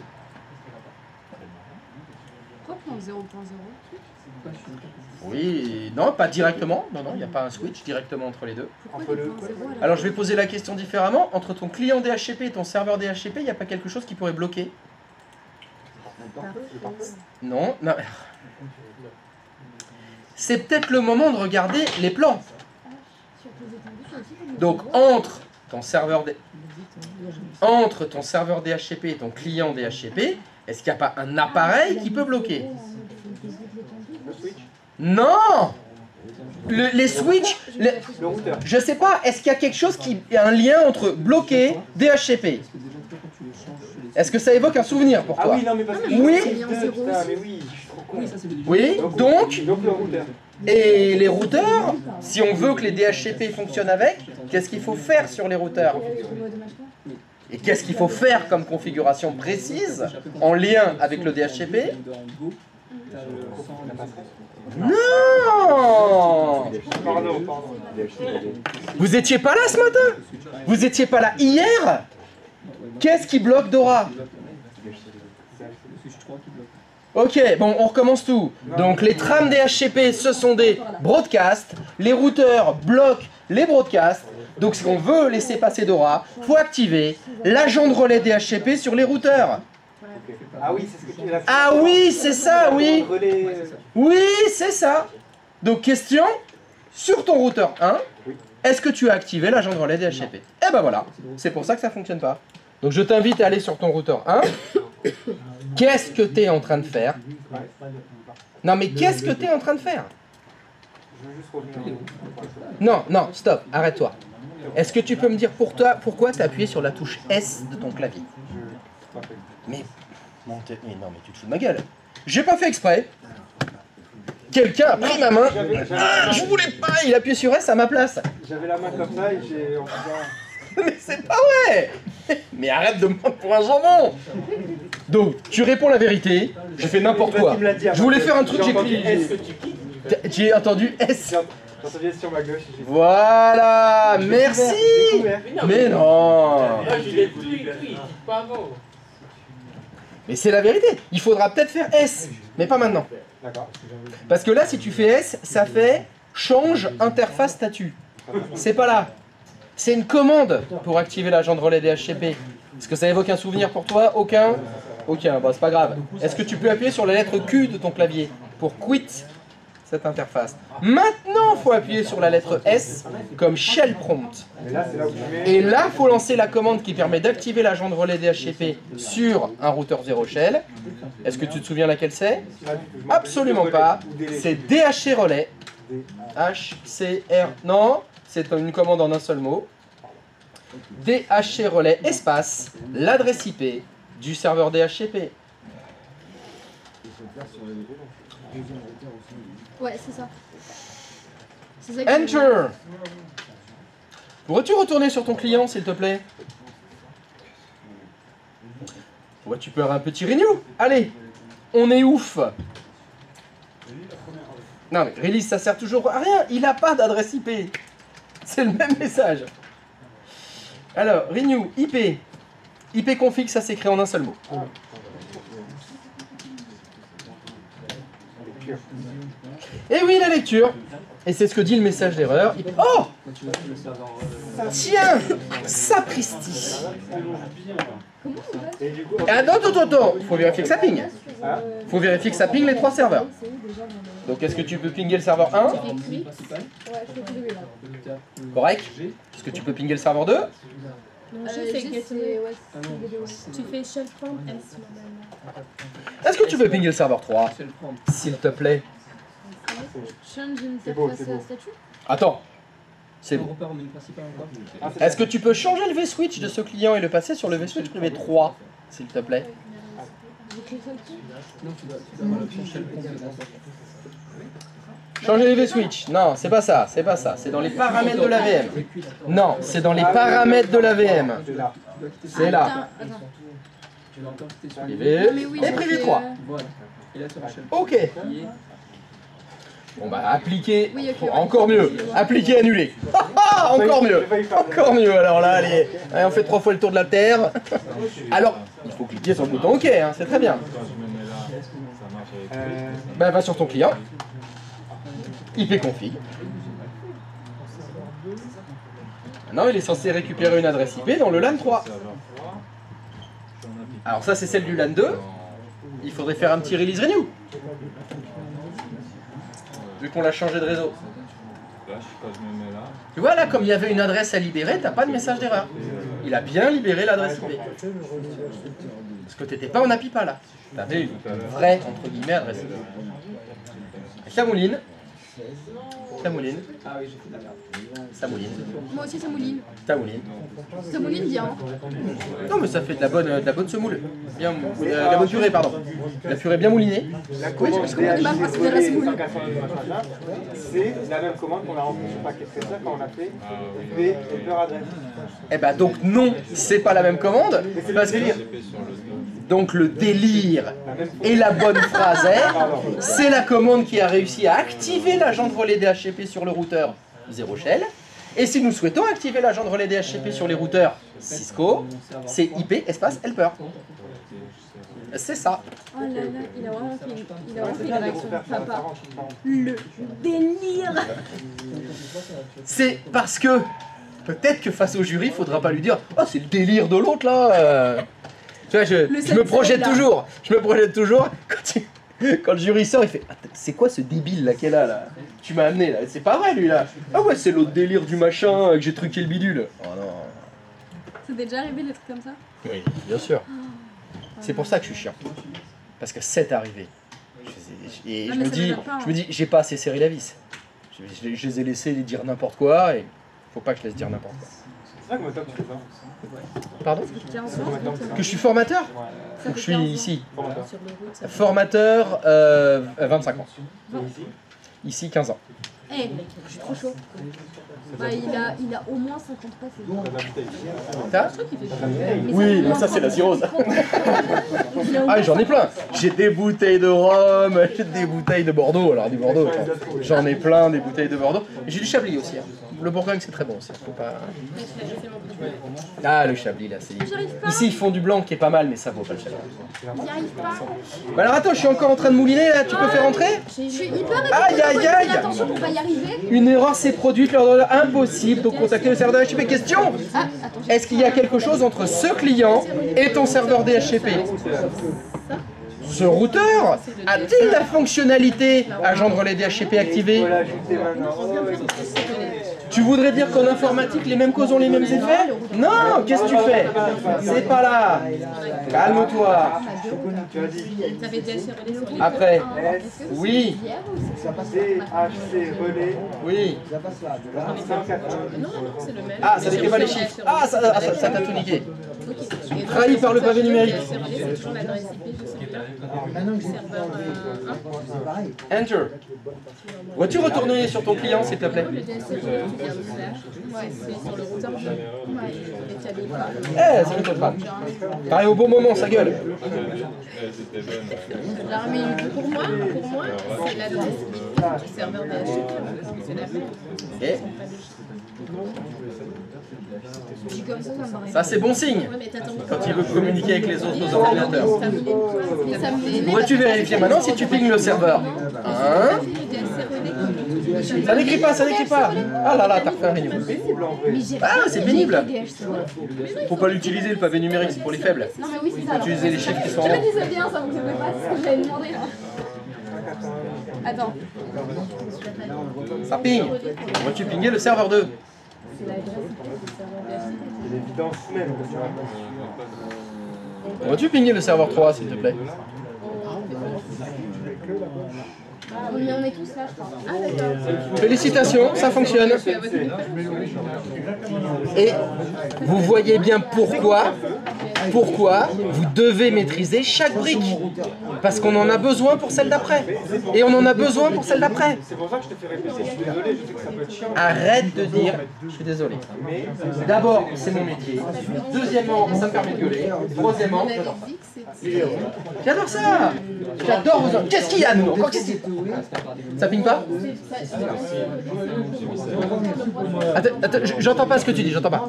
Pourquoi prendre 0.0? Oui, non, pas directement. Non, il n'y a pas un switch directement entre les deux. Pourquoi Alors, je vais poser la question différemment. Entre ton client DHCP et ton serveur DHCP, il n'y a pas quelque chose qui pourrait bloquer? Non, non. C'est peut-être le moment de regarder les plans. Donc, entre ton serveur DHCP et ton client DHCP, est-ce qu'il n'y a pas un appareil qui peut bloquer? Non! Les switches, je sais pas, est-ce qu'il y a quelque chose qui a un lien entre bloqué, DHCP? Est-ce que ça évoque un souvenir pour toi? Ah oui, non, mais parce que oui. Putain, mais oui, je suis trop con. Oui, donc le routeur. Et les routeurs, si on veut que les DHCP fonctionnent avec, qu'est-ce qu'il faut faire sur les routeurs? Et qu'est-ce qu'il faut faire comme configuration précise en lien avec le DHCP? Non! Pardon. Vous étiez pas là ce matin? Vous étiez pas là hier? Qu'est-ce qui bloque Dora? Ok, bon, on recommence tout. Donc les trames DHCP, ce sont des broadcasts. Les routeurs bloquent les broadcasts. Donc si on veut laisser passer Dora, il faut activer l'agent de relais DHCP sur les routeurs. Ah oui, c'est ce que tu as fait. Ah oui, c'est ça, oui. Oui, c'est ça. Donc question, sur ton routeur 1, est-ce que tu as activé l'agent de relais DHCP? Eh ben voilà, c'est pour ça que ça ne fonctionne pas. Donc je t'invite à aller sur ton routeur 1. Qu'est-ce que tu es en train de faire? Non mais qu'est-ce que tu es en train de faire? Je veux juste revenir. Non, non, stop, arrête-toi. Est-ce que tu peux me dire pourquoi tu as appuyé sur la touche S de ton clavier? Mais non, mais tu te fous de ma gueule. J'ai pas fait exprès. Quelqu'un a pris ma main. Je voulais pas, il a appuyé sur S à ma place. J'avais la main comme ça et j'ai... Mais c'est pas vrai. Mais arrête de me prendre pour un jambon. Donc, tu réponds la vérité. J'ai fait n'importe quoi. Je voulais faire un truc, j'ai cliqué. J'ai entendu S. J'ai entendu S sur ma gauche. Voilà, merci. Mais non. Mais c'est la vérité. Il faudra peut-être faire S, mais pas maintenant. D'accord. Parce que là, si tu fais S, ça fait change interface statut. C'est pas là. C'est une commande pour activer l'agent de relais DHCP. Est-ce que ça évoque un souvenir pour toi? Aucun? Aucun, bon, c'est pas grave. Est-ce que tu peux appuyer sur la lettre Q de ton clavier pour quit cette interface? Maintenant, il faut appuyer sur la lettre S comme shell prompt. Et là, il faut lancer la commande qui permet d'activer l'agent de relais DHCP sur un routeur 0 shell. Est-ce que tu te souviens laquelle c'est? Absolument pas. C'est DHC relais. HCR. Non, c'est une commande en un seul mot. DHC relais espace l'adresse IP du serveur DHCP. Ouais, c'est ça. Enter. Pourrais-tu retourner sur ton client, s'il te plaît? Ouais, tu peux avoir un petit renew. Allez, on est ouf. Non, mais release, ça sert toujours à rien. Il n'a pas d'adresse IP. C'est le même message. Alors, renew, IP. IP config, ça s'écrit en un seul mot. lecture. Et oui, la lecture. Et c'est ce que dit le message d'erreur. Oh! Tiens! Sapristi! Attends. Faut vérifier que ça ping. Faut vérifier que ça ping les 3 serveurs. Donc est-ce que tu peux pinguer le serveur 1? Correct. Est-ce que tu peux pinguer le serveur 2? Tu fais shell prompt S normalement. Est-ce que tu peux pinguer le serveur 3? S'il te plaît. Change interface statut. Attends. C'est bon. Est-ce que tu peux changer le vSwitch de ce client et le passer sur le vSwitch privé 3, s'il te plaît? Changer les vSwitch. Non, c'est pas ça, c'est pas ça. C'est dans les paramètres de la VM. Non, c'est dans les paramètres de la VM. C'est là. Privé et privé 3. Ok. Bon bah appliquer, encore mieux, appliquer, annuler. Encore mieux, encore mieux. Alors là, allez, on fait 3 fois le tour de la Terre. Alors, il faut cliquer sur le bouton OK, hein, c'est très bien. Bah va sur ton client, ipconfig. Maintenant, il est censé récupérer une adresse IP dans le LAN 3. Alors ça, c'est celle du LAN 2. Il faudrait faire un petit release renew. Vu qu'on l'a changé de réseau. Tu vois là, comme il y avait une adresse à libérer, t'as pas de message d'erreur. Il a bien libéré l'adresse IP. Parce que t'étais pas en API-PA là. T'avais une vraie, entre guillemets, adresse IP. Ça mouline. Ça mouline. Ça mouline. Moi aussi ça mouline. Ça mouline. Ça mouline bien. Non mais ça fait de la bonne semoule. Bien, la bonne purée, pardon. La purée bien moulinée. La commande c'est la même commande qu'on a rencontrée sur Packet Tracer quand on a fait leur adresse. Eh ben donc non, c'est pas la même commande. Parce que donc le délire et la bonne phrase est, c'est la commande qui a réussi à activer l'agent de relais DHCP sur le routeur 0 shell. Et si nous souhaitons activer l'agent de relais DHCP sur les routeurs Cisco, c'est IP espace helper. C'est ça. Oh là là, il a vraiment fait une réaction papa. Le délire. C'est parce que peut-être que face au jury, il faudra pas lui dire « Oh, c'est le délire de l'autre là !» Tu vois, je me projette toujours. Je me projette toujours. Quand le jury sort, il fait « C'est quoi ce débile là qu'elle a là ? Tu m'as amené là, c'est pas vrai lui là. Ah ouais, c'est l'autre délire du machin que j'ai truqué le bidule. » Oh non. Ça t'est déjà arrivé des trucs comme ça? Oui, bien sûr. C'est pour ça que je suis chiant. Parce que c'est arrivé. Et je me dis, j'ai pas assez serré la vis. Je les ai laissés dire n'importe quoi et faut pas que je laisse dire n'importe quoi. C'est vrai que tu fais ça. Pardon? Que je suis formateur? Ou que je suis ici? Formateur, 25 ans. Ici, 15 ans. Eh, je suis trop chaud. Bah, il a au moins 50 passes. T'as? Oui, mais ça c'est la cirrhose. Ah, j'en ai plein. J'ai des bouteilles de rhum, j'ai des bouteilles de Bordeaux. Alors du Bordeaux, j'en ai plein des bouteilles de Bordeaux. J'ai du Chablis aussi. Hein. Le Bourgogne c'est très bon aussi. Faut pas... Ah, le Chablis là, c'est... Ici ils font du blanc qui est pas mal, mais ça vaut pas le Chablis. J'y arrive pas. Bah alors attends, je suis encore en train de mouliner là, tu peux faire rentrer? Je suis hyper aïe aïe aïe. Attention pour pas y arriver. Une erreur s'est produite lors de impossible, donc contactez le serveur DHCP. Question: est-ce qu'il y a quelque chose entre ce client et ton serveur DHCP? Ce routeur a-t-il la fonctionnalité agent de relais DHCP activé? Tu voudrais dire qu'en informatique, les mêmes causes ont les mêmes effets? Non, qu'est-ce que tu fais? C'est pas là. Calme-toi. Après, oui. DHC relais. Oui. Ah, ça décrit pas les chiffres. Ah, ça t'a tout niqué. Trahi par le pavé numérique. Enter. Vas-tu retourner sur ton client, s'il te plaît? Eh, c'est le téléphone. T'arrives au bon moment, sa gueule. Pour moi, c'est l'adresse du serveur DHCP. C'est la même. Dit comme ça me paraît. Ça, c'est bon signe. Ouais, mais t'attends. Quand il veut communiquer avec les autres ordinateurs. Mais ça me Pourrais-tu vérifier maintenant si tu pings le serveur? Hein? Ça n'écrit pas, ça n'écrit pas. Ah là là, t'as refait un réunion. Ah, c'est pénible. Faut pas l'utiliser, le pavé numérique, c'est pour les faibles. Non mais oui, c'est ça. Faut utiliser les chiffres qui sont en Je haut. me disais bien, ça vous plaît pas, c'est ce que j'avais demandé là. Attends. Ça ping. Pourrais-tu pinguer le serveur 2? C'est l'adresse du serveur DHCP. C'est l'évidence même que tu racontes. Pourrais-tu pinguer le serveur 3, s'il te plaît? On est tous là, je crois. Ah d'accord. Félicitations, ça fonctionne. Et vous voyez bien pourquoi vous devez maîtriser chaque brique. Parce qu'on en a besoin pour celle d'après. Et on en a besoin pour celle d'après. C'est pour ça que je te fais répéter. Je suis désolé, je sais que ça peut être chiant. Arrête de dire je suis désolé. D'abord, c'est mon métier. Deuxièmement, ça me permet de gueuler. Troisièmement, j'adore ça. J'adore ça. J'adore vos... Qu'est-ce qu'il y a, nous? Encore qu'est-ce qu'il y a? Ça ping pas? Attends, j'entends pas ce que tu dis, j'entends pas.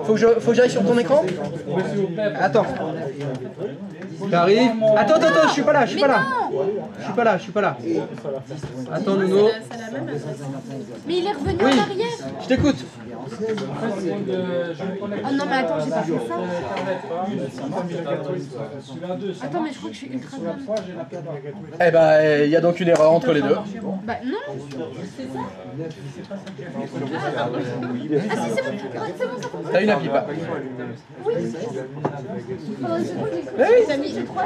Faut que j'aille sur ton écran? Attends. J'arrive. Attends, je suis pas là, je suis pas là. Attends, Nouno. Mais il est revenu Oui, en arrière. je t'écoute. Oh non mais attends, j'ai pas fait ça. Attends mais je crois que je suis ultra grave. Eh ben, il y a donc une erreur entre les deux. Bah non. C'est ça. Ah si c'est bon, ça fonctionne. T'as une appli pas? Oui. Pendant une seconde, j'ai mis 3,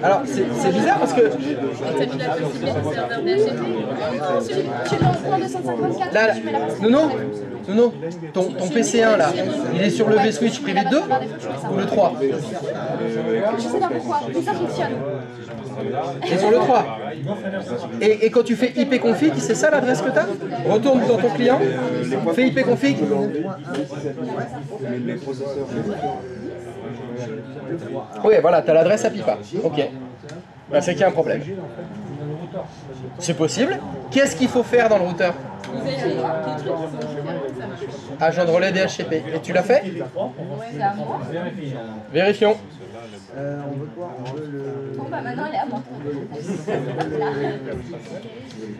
Alors, c'est bizarre parce que... T'as mis la possibilité de serveur DHCP? Tu l'envoies en 254. Là, non, ton PC1 là, il est sur le V-Switch privé 2 ou le 3? Je sais pas pourquoi, mais ça fonctionne. Il est sur le 3. Et quand tu fais ipconfig, c'est ça l'adresse que tu as? Retourne dans ton client, fais ipconfig. Oui, voilà, tu as l'adresse à Pipa. Ok. Ben, c'est qu'il y a un problème. C'est possible. Qu'est-ce qu'il faut faire dans le routeur? Agent de relais DHCP. Et tu l'as fait? Vérifions. On veut quoi? On veut le... Bon bah maintenant elle est à moi.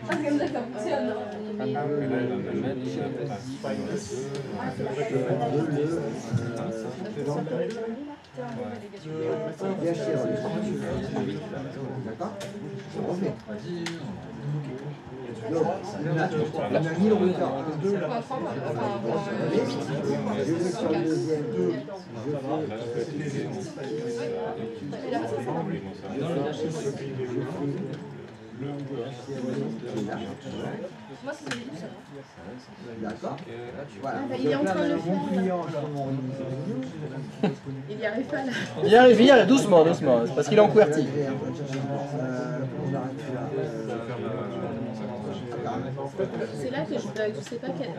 Parce que comme ça fonctionne. D'accord? On a mis le routeur. Je vais sur le deuxième. Moi c'est celui ça. D'accord. Voilà. Il est en train de le faire. Il y arrive pas là. Il y arrive, doucement. C'est parce qu'il est en QWERTY. C'est là que je bug, je sais pas quelle.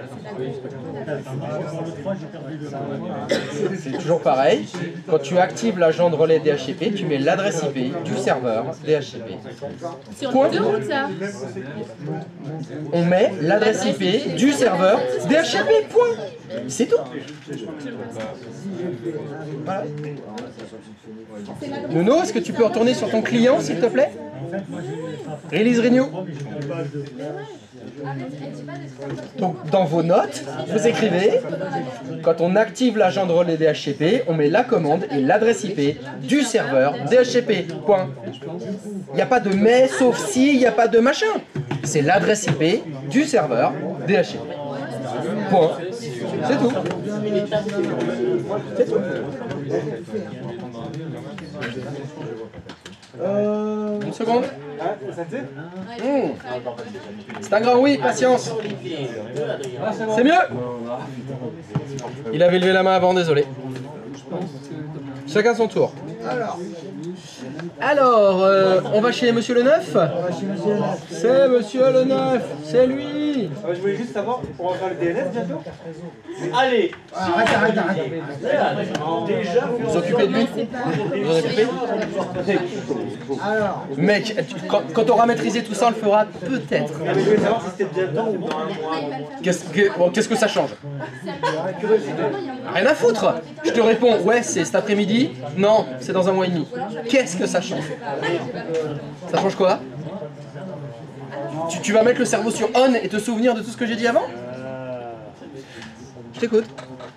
C'est toujours pareil. Quand tu actives l'agent de relais DHCP, tu mets l'adresse IP du serveur DHCP. Sur Point. le routeur. On met l'adresse IP du serveur DHCP. Point. C'est tout. Voilà. Nuno, est-ce que tu peux retourner sur ton client, s'il te plaît? Release renew. Donc, dans vos notes, vous écrivez, quand on active l'agent de relais DHCP, on met la commande et l'adresse IP du serveur DHCP. Point. Il n'y a pas de mais, sauf si, il n'y a pas de machin. C'est l'adresse IP du serveur DHCP. Point. C'est tout. C'est tout. Une seconde. C'est un grand oui, patience. C'est mieux. Il avait levé la main avant, désolé. Chacun son tour. Alors, Alors, on va chez Monsieur le Neuf. C'est Monsieur le Neuf, c'est lui. Je voulais juste savoir, on va faire le DNS bientôt. Allez. Arrête. Déjà, Vous occupez de lui. Vous en occupez. Alors, Mec, quand on aura maîtrisé tout ça, on le fera peut-être. Je voulais savoir si c'était bientôt ou dans un mois. Qu'est-ce que ça change? Rien à foutre. Je te réponds, ouais, c'est cet après-midi. Non, c'est dans un mois et demi. Qu'est-ce que ça change? Ça change quoi? Tu vas mettre le cerveau sur on et te souvenir de tout ce que j'ai dit avant? Je t'écoute.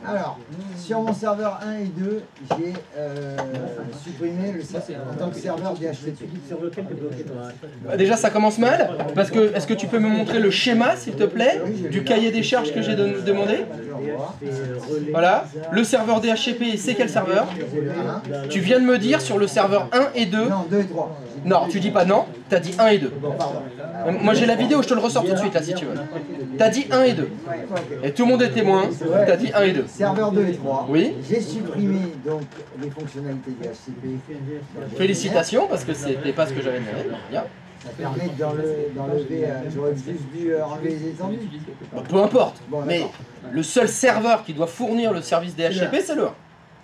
alors, sur mon serveur 1 et 2, j'ai supprimé en tant que serveur DHCP. Déjà, ça commence mal, parce que est-ce que tu peux me montrer le schéma, s'il te plaît, du cahier des charges que j'ai demandé? Voilà. Le serveur DHCP, c'est quel serveur? Tu viens de me dire sur le serveur 1 et 2. Non, 2 et 3. Non, tu dis pas non, t'as dit 1 et 2. Moi j'ai la vidéo, je te le ressors tout de suite là si tu veux. T'as dit 1 et 2. Et tout le monde est témoin, t'as dit 1 et 2. Serveur 2 et 3. Oui. J'ai supprimé donc les fonctionnalités DHCP. Félicitations parce que c'était pas ce que j'avais demandé. Bien. Ça permet d'enlever, j'aurais juste dû enlever les étendues. Bon, peu importe, Bon, mais le seul serveur qui doit fournir le service DHCP c'est le 1.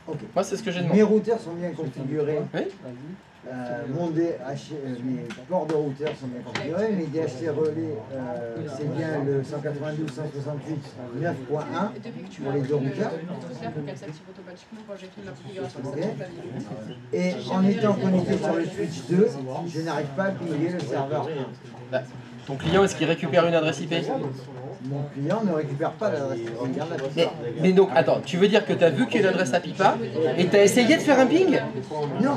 Ok. Moi c'est ce que j'ai demandé. Mes routeurs sont bien configurés. Oui. Mes ports de routeur sont bien configurés, mes DHC relais, c'est bien le 192.168.9.1 pour les deux routeurs. Okay. Et en étant connecté sur le switch 2, je n'arrive pas à piller le serveur 1. Bah, ton client, est-ce qu'il récupère une adresse IP? Mon client ne récupère pas l'adresse IP. Mais donc, attends, tu veux dire que tu as vu qu'il y a une adresse à pipa et tu as essayé de faire un ping? Non.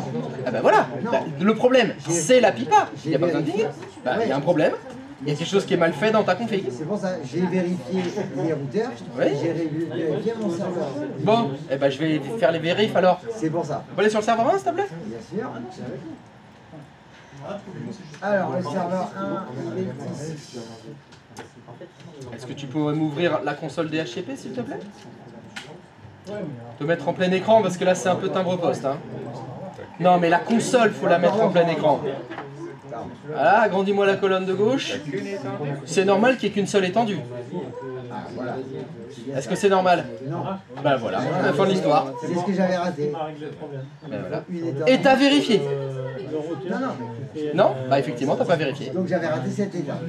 Ah bah voilà, bah, le problème, c'est la pipa. Il n'y a pas besoin de ping. Bah, il y a un problème. Il y a quelque chose qui est mal fait dans ta config. C'est pour ça, j'ai vérifié les routeurs, oui. J'ai vérifié mon serveur. Bon, eh ben je vais faire les vérifs alors. C'est pour ça. On peut aller sur le serveur 1 s'il te plaît? Bien sûr. Alors, le serveur 1, il est ici. Est-ce que tu pourrais m'ouvrir la console DHCP s'il te plaît? Te mettre en plein écran parce que là c'est un peu timbre-poste. Hein. Non mais la console, faut la mettre en plein écran. Voilà, agrandis-moi la colonne de gauche. C'est normal qu'il n'y ait qu'une seule étendue. Est-ce que c'est normal? Non. Ben voilà, la fin de l'histoire. C'est ce que j'avais raté. Ben voilà. Et t'as vérifié? Non, non. Non? Bah effectivement, t'as pas vérifié. Donc j'avais raté cette étape.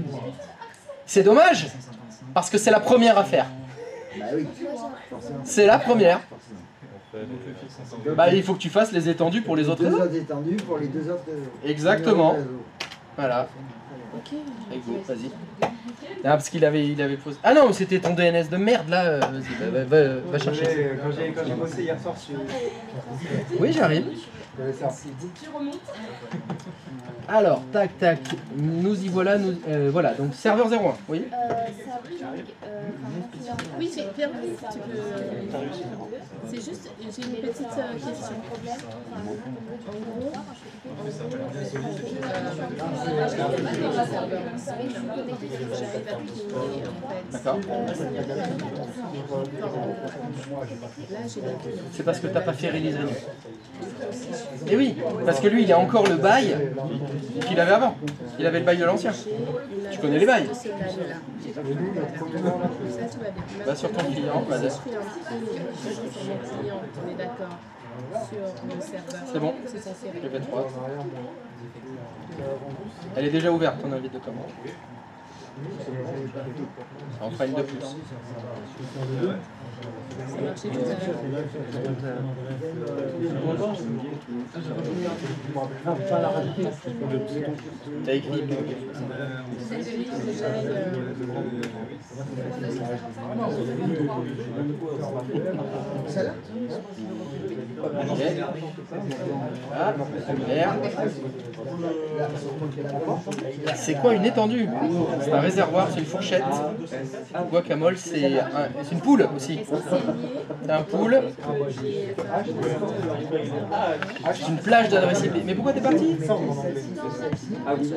C'est dommage, parce que c'est la première à faire. Bah oui. C'est la première. Bah il faut que tu fasses les étendues pour les autres réseaux. Les autres étendues pour les deux autres réseaux. Exactement. Voilà. Ego, vas-y. Ah, parce qu'il avait posé... Ah non, c'était ton DNS de merde là. Vas-y, va chercher. Quand j'ai bossé hier soir sur... Oui, j'arrive. Tu remontes. Alors, tac, tac, nous y voilà, voilà, donc serveur 01, oui. Oui, c'est Pierre, tu peux... C'est juste, j'ai une petite question. D'accord. C'est parce que t'as pas fait release renew. Et oui, parce que lui, il a encore le bail qu'il avait avant. Il avait le bail de l'ancien. Tu connais les bails. Va sur ton client, vas-y. C'est bon, je vais 3. Elle est déjà ouverte, ton invite de commande. Ça en fera une de plus. Ça marchait tout à T'as écrit Celle-là? Ah, c'est quoi une étendue? C'est un réservoir, c'est une fourchette. Guacamole, c'est une poule aussi. C'est un pool. C'est une plage d'adresse IP. Mais pourquoi t'es parti?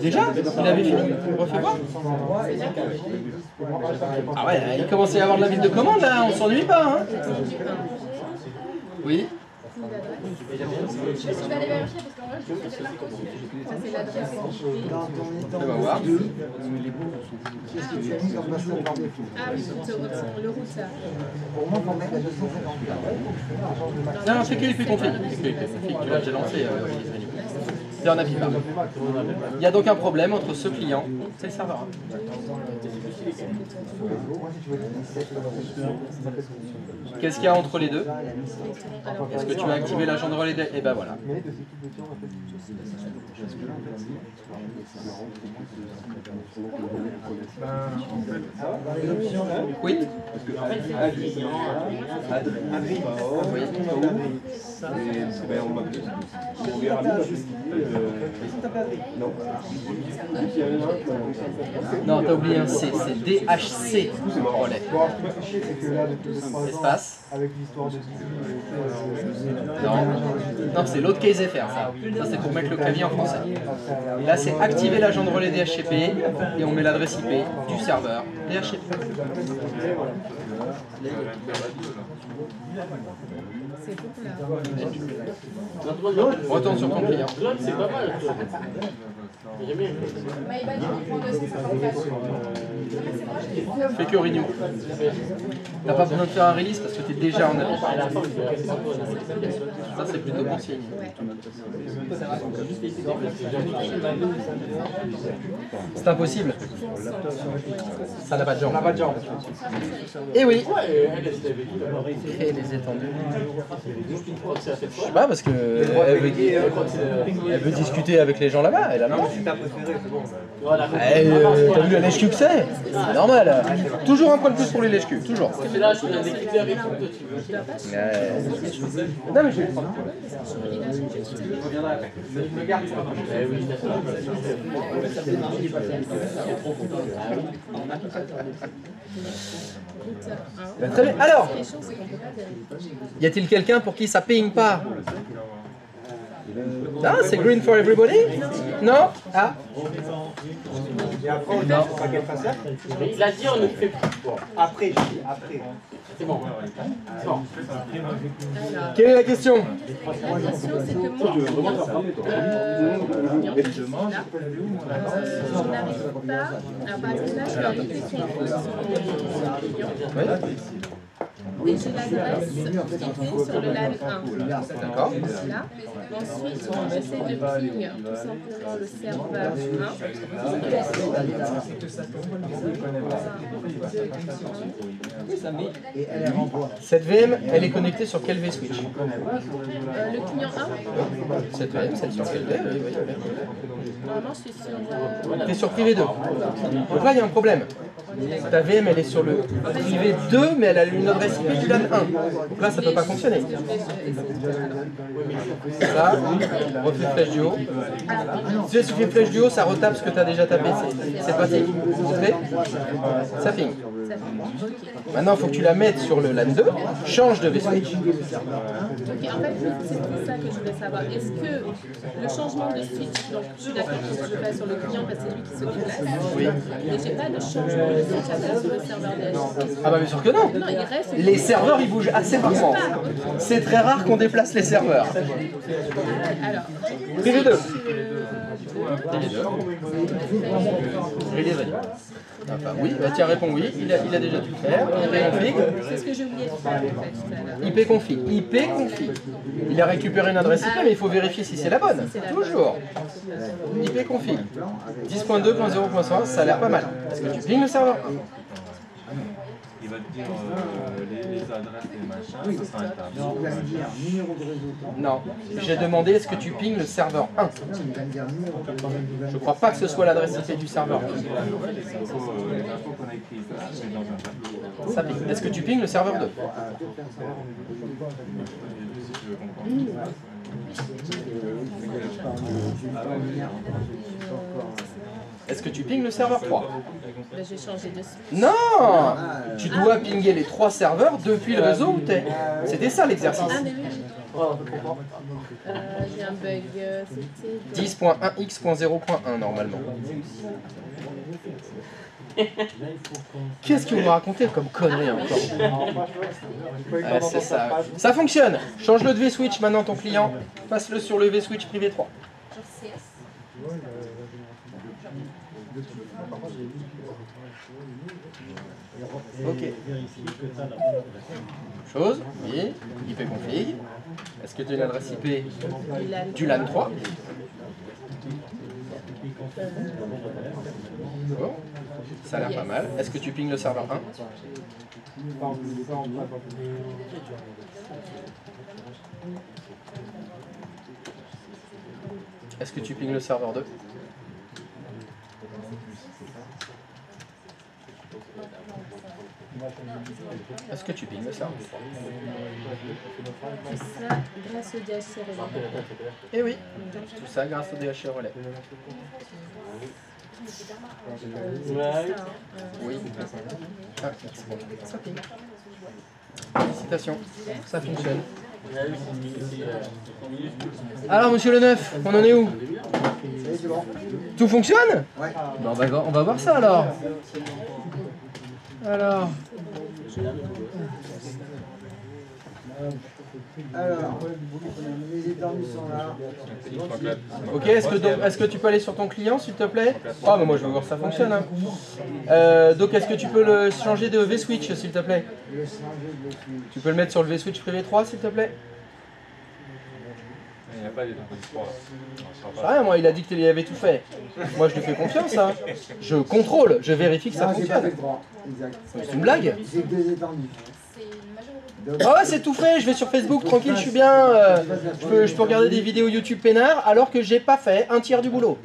Déjà? Il avait fini? Refais voir. Ah ouais, il commençait à y avoir de la ville de commande là, on s'ennuie pas hein. Oui. signe d'adresse. Je vais aller vérifier parce qu'en vrai, je suis là. Ça, c'est l'adresse. On va voir. Ah oui, le routeur. Pour moi, pour mettre à 250. Non, c'est qu'il fait config. Tu l'as déjà lancé. C'est en avis pas. Il y a donc un problème entre ce client et le serveur. Qu'est-ce qu'il y a entre les deux? Est-ce que tu as activé l'agent de relais? Et ben voilà. Oui. Non, t'as oublié un C, c'est DHC relais. Espace. Non, c'est l'autre case FR, ça. Ça, c'est pour mettre le clavier en français. Là, c'est activer l'agent de relais DHCP et on met l'adresse IP du serveur DHCP. C'est pour là. Retourne sur ton client. C'est pas mal. J'aime bien. Fais que renew. T'as pas besoin de faire un release parce que t'es déjà en avis. Ça, c'est plutôt bon signe. C'est impossible. Ça n'a pas de genre. Et oui. Et les étendues. Je sais pas parce que elle veut discuter avec les gens là-bas. Elle a le droit. T'as vu la lèche-cul que c'est? C'est normal. Toujours un point de plus pour les lèche-cul. Toujours. C'est là, je suis décliqué avec toi. Non mais je vais le prendre. Je reviendrai après. Je me garde ça. Très bien. Alors, y a-t-il quelqu'un pour qui ça ping pas? Ah, c'est green for everybody? Non? Ah. Et après, on dit pas qu'elle fasse ça. Il a dit on ne fait plus. Après, je dis après. C'est bon. Quelle est la question? La question, c'est que moi, je n'arrive pas. Alors, par exemple, là, je suis arrivée sur le client. Et j'ai l'adresse qui est sur le LAN 1. D'accord. Là. Ensuite, j'essaie de ping tout simplement le serveur 1. Cette VM, elle est connectée sur quel vSwitch? Le client 1. Cette VM, c'est sur quel VM? Oui. Normalement, je suis sur... T'es sur privé 2. Donc là, il y a un problème. Ta VM, elle est sur le privé 2, mais elle a une adresse IP du LAN 1. Donc là, ça ne peut pas fonctionner. Ça, refais flèche du haut. Si tu fais flèche du haut, ça retape ce que tu as déjà tapé. C'est pratique. Ça ping. Maintenant, il faut que tu la mettes sur le LAN 2, change de vSwitch. Ok, en fait, c'est pour ça que je voulais savoir. Est-ce que le changement de switch, donc je suis d'accord que je le fais sur le client parce que c'est lui qui se déplace, oui. Mais j'ai pas de changement de switch à faire sur le serveur DHCP. Ah bah bien sûr que non. Non, il reste... Les serveurs, ils bougent assez rarement. C'est très rare qu'on déplace les serveurs. Alors, Privé 2. Enfin, oui, bah tiens, réponds oui, il a déjà dû le faire. IP config. C'est ce que j'ai oublié de faire en fait tout à l'heure. IP config. IP config. Il a récupéré une adresse IP, mais il faut vérifier si c'est la bonne. Toujours. IP config. 10.2.0.1, ça a l'air pas mal. Est-ce que tu pings le serveur? Il va te dire les adresses et machin, ça sera interdit. Non, j'ai demandé est-ce que tu pings le serveur 1. Je crois pas que ce soit l'adresse IP du serveur. Ça ping. Est-ce que tu pings le serveur 2? Est-ce que tu pings le serveur 3? J'ai changé de switch. Non! Tu dois pinguer les 3 serveurs depuis le réseau où t'es. C'était ça l'exercice. Ah, mais oui. J'ai un bug. C'était 10.1x.0.1 normalement. Qu'est-ce que vous me racontez comme connerie encore? Ouais, c'est ça. Ça fonctionne. Change-le de V-Switch maintenant ton client. Passe-le sur le V-Switch privé 3. Ok. Chose, oui, IP config. Est-ce que tu as l'adresse IP du LAN 3? Bon. Ça a l'air pas mal. Est-ce que tu pinges le serveur 1? Est-ce que tu pinges le serveur 2? Est-ce que tu pinges le serveur? Tout ça grâce au DHC relais. Eh oui, tout ça grâce au DHC relais. Oui. Ah, c'est bon. Ça ping. Félicitations, ça fonctionne. Alors, monsieur le neuf, on en est où? Tout fonctionne? Ouais. Bon, on va voir ça alors. Alors, les étendues sont là. ok, est-ce que tu peux aller sur ton client s'il te plaît? Ah, mais moi je veux voir si ça fonctionne. Hein. Donc, est-ce que tu peux le changer de V-Switch s'il te plaît? Tu peux le mettre sur le V-Switch privé 3 s'il te plaît? Il n'y a pas des temps. C'est rien, moi il a dit que tu avait tout fait. Moi je lui fais confiance, hein. Je contrôle, je vérifie que ça fonctionne. C'est une blague? J'ai que deux étendues. Ah ouais, c'est tout fait, je vais sur Facebook, tranquille, je suis bien. Je peux regarder des vidéos YouTube peinard alors que j'ai pas fait un tiers du boulot.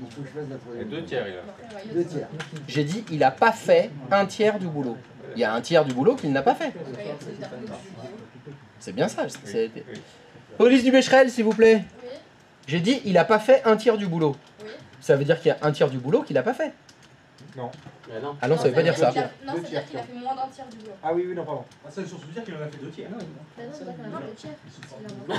Et 2 tiers, il a fait. 2 tiers. J'ai dit, il a pas fait un tiers du boulot. Il y a un tiers du boulot qu'il n'a pas fait. C'est bien ça. Police du Becherel, s'il vous plaît. J'ai dit, il a pas fait un tiers du boulot. Ça veut dire qu'il y a un tiers du boulot qu'il n'a pas fait. Non. Ah non, ça veut pas dire ça. Non, ça veut dire qu'il a fait moins d'un tiers du boulot. Ah oui, non, pardon. Ça veut surtout dire qu'il en a fait 2 tiers. Non, ça veut dire qu'il en a fait 2 tiers. Il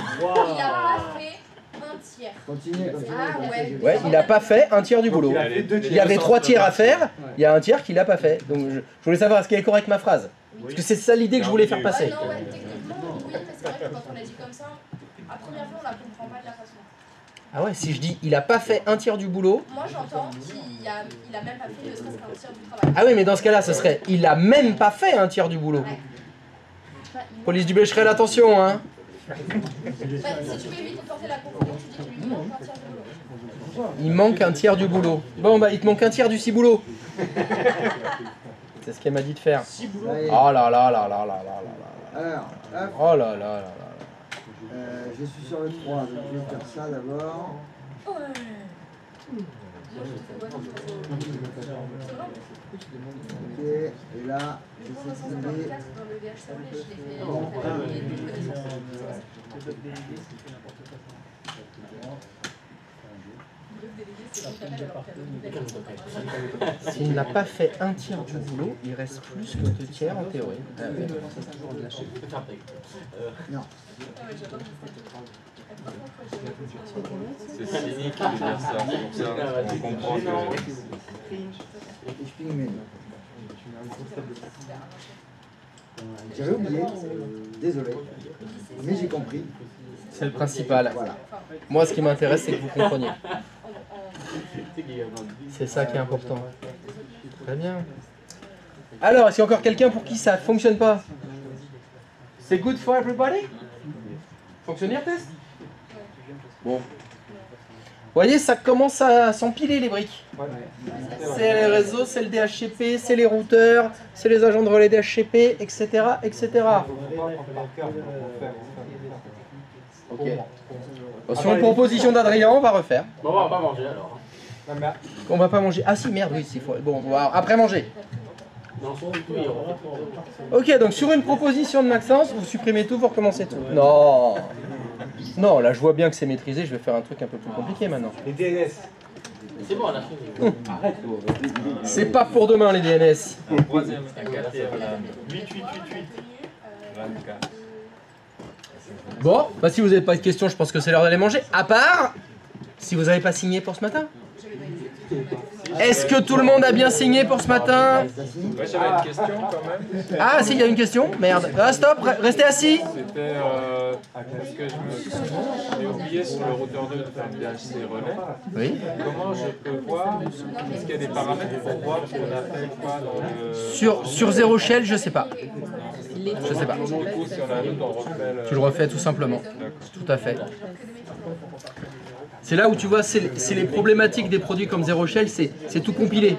a pas fait un tiers. Continuez. Ah ouais. Ouais, il n'a pas fait un tiers du boulot. Il y avait 3 tiers à faire, il y a un tiers qu'il n'a pas fait. Donc je voulais savoir, est-ce qu'elle est correcte ma phrase? Parce que c'est ça l'idée que je voulais faire passer. Non, ouais, techniquement, oui, mais c'est vrai que quand on l'a dit comme ça, à première vue, on la comprend pas de la façon. Ah ouais, si je dis il a pas fait un tiers du boulot. Moi j'entends qu'il a même pas fait ne serait-ce qu'un tiers du travail. Ah oui, mais dans ce cas-là, ce serait il a même pas fait un tiers du boulot. Police du Becherel, attention, hein. Bah, si tu veux éviter de porter la confusion, tu dis qu'il manque un tiers du boulot. Il manque un tiers du boulot. Bon, bah il te manque un tiers du ciboulot. C'est ce qu'elle m'a dit de faire. Oh là là là là là là là. Alors, hop. Oh là là là là. Je suis sur le 3, donc je vais faire ça d'abord. Ok, et là, je vais filmer. S'il n'a pas fait un tiers du boulot, il reste plus que 2 tiers en théorie. Non. C'est cynique de dire ça, c'est pour ça qu'on comprend que... Je ping mes. J'avais oublié, désolé, mais j'ai compris. C'est le principal. Voilà. Moi, ce qui m'intéresse, c'est que vous compreniez. C'est ça qui est important. Très bien. Alors, est-ce qu'il y a encore quelqu'un pour qui ça ne fonctionne pas? C'est good for everybody? Fonctionnaire test? Bon. Vous voyez, ça commence à s'empiler les briques. C'est les réseaux, c'est le DHCP, c'est les routeurs, c'est les agents de relais DHCP, etc. etc. Ok. Sur une proposition d'Adrien, on va refaire. Bon, on va pas manger alors. On va pas manger. Ah si, merde, oui, c'est faux. Bon, on va après manger. Non, sur tout, il y aura. Ok, donc sur une proposition de Maxence, vous supprimez tout, vous recommencez tout. Non. Non, là je vois bien que c'est maîtrisé, je vais faire un truc un peu plus compliqué maintenant. Les DNS. C'est bon, on a fini. Arrête. C'est pas pour demain les DNS. Troisième, quatrième, 8888. 24. Bon, bah si vous n'avez pas de questions, je pense que c'est l'heure d'aller manger. À part, si vous n'avez pas signé pour ce matin. Est-ce que tout le monde a bien signé pour ce matin? Ouais, j'avais une question quand même. Ah, si, il y a une question. Merde. Ah, stop, restez assis. C'était parce que j'ai oublié sur le routeur 2 de faire le DHC relais. Oui. Comment je peux voir? Est-ce qu'il y a des paramètres pour voir ce qu'on appelle quoi dans le... Sur Zero Shell, je sais pas. Je sais pas. Du coup, si on a un doute, on refait le... Tu le refais tout simplement. Tout à fait. C'est là où tu vois, c'est les problématiques des produits comme Zero Shell, c'est tout compilé.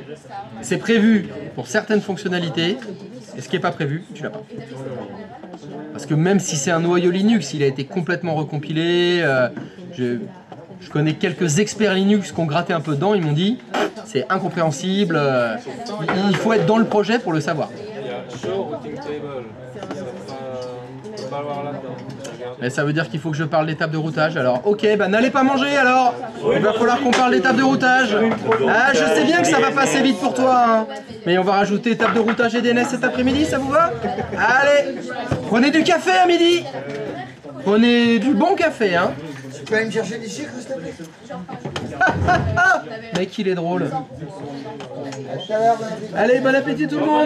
C'est prévu pour certaines fonctionnalités, et ce qui n'est pas prévu, tu l'as pas. Parce que même si c'est un noyau Linux, il a été complètement recompilé. Je connais quelques experts Linux qui ont gratté un peu dedans, ils m'ont dit c'est incompréhensible, il faut être dans le projet pour le savoir. Il y a Show Routing Table. Ça va voir là-dedans. Mais ça veut dire qu'il faut que je parle d'étapes de routage. Alors, ok, bah n'allez pas manger alors. Il va falloir qu'on parle d'étapes de routage. Ah, je sais bien que ça va passer vite pour toi, hein. Mais on va rajouter étapes de routage et DNS cet après-midi, ça vous va? Allez, prenez du café à midi. Prenez du bon café, hein. Tu peux aller me chercher des sucres, s'il te plaît? Mec, il est drôle. Allez, bon appétit tout le monde.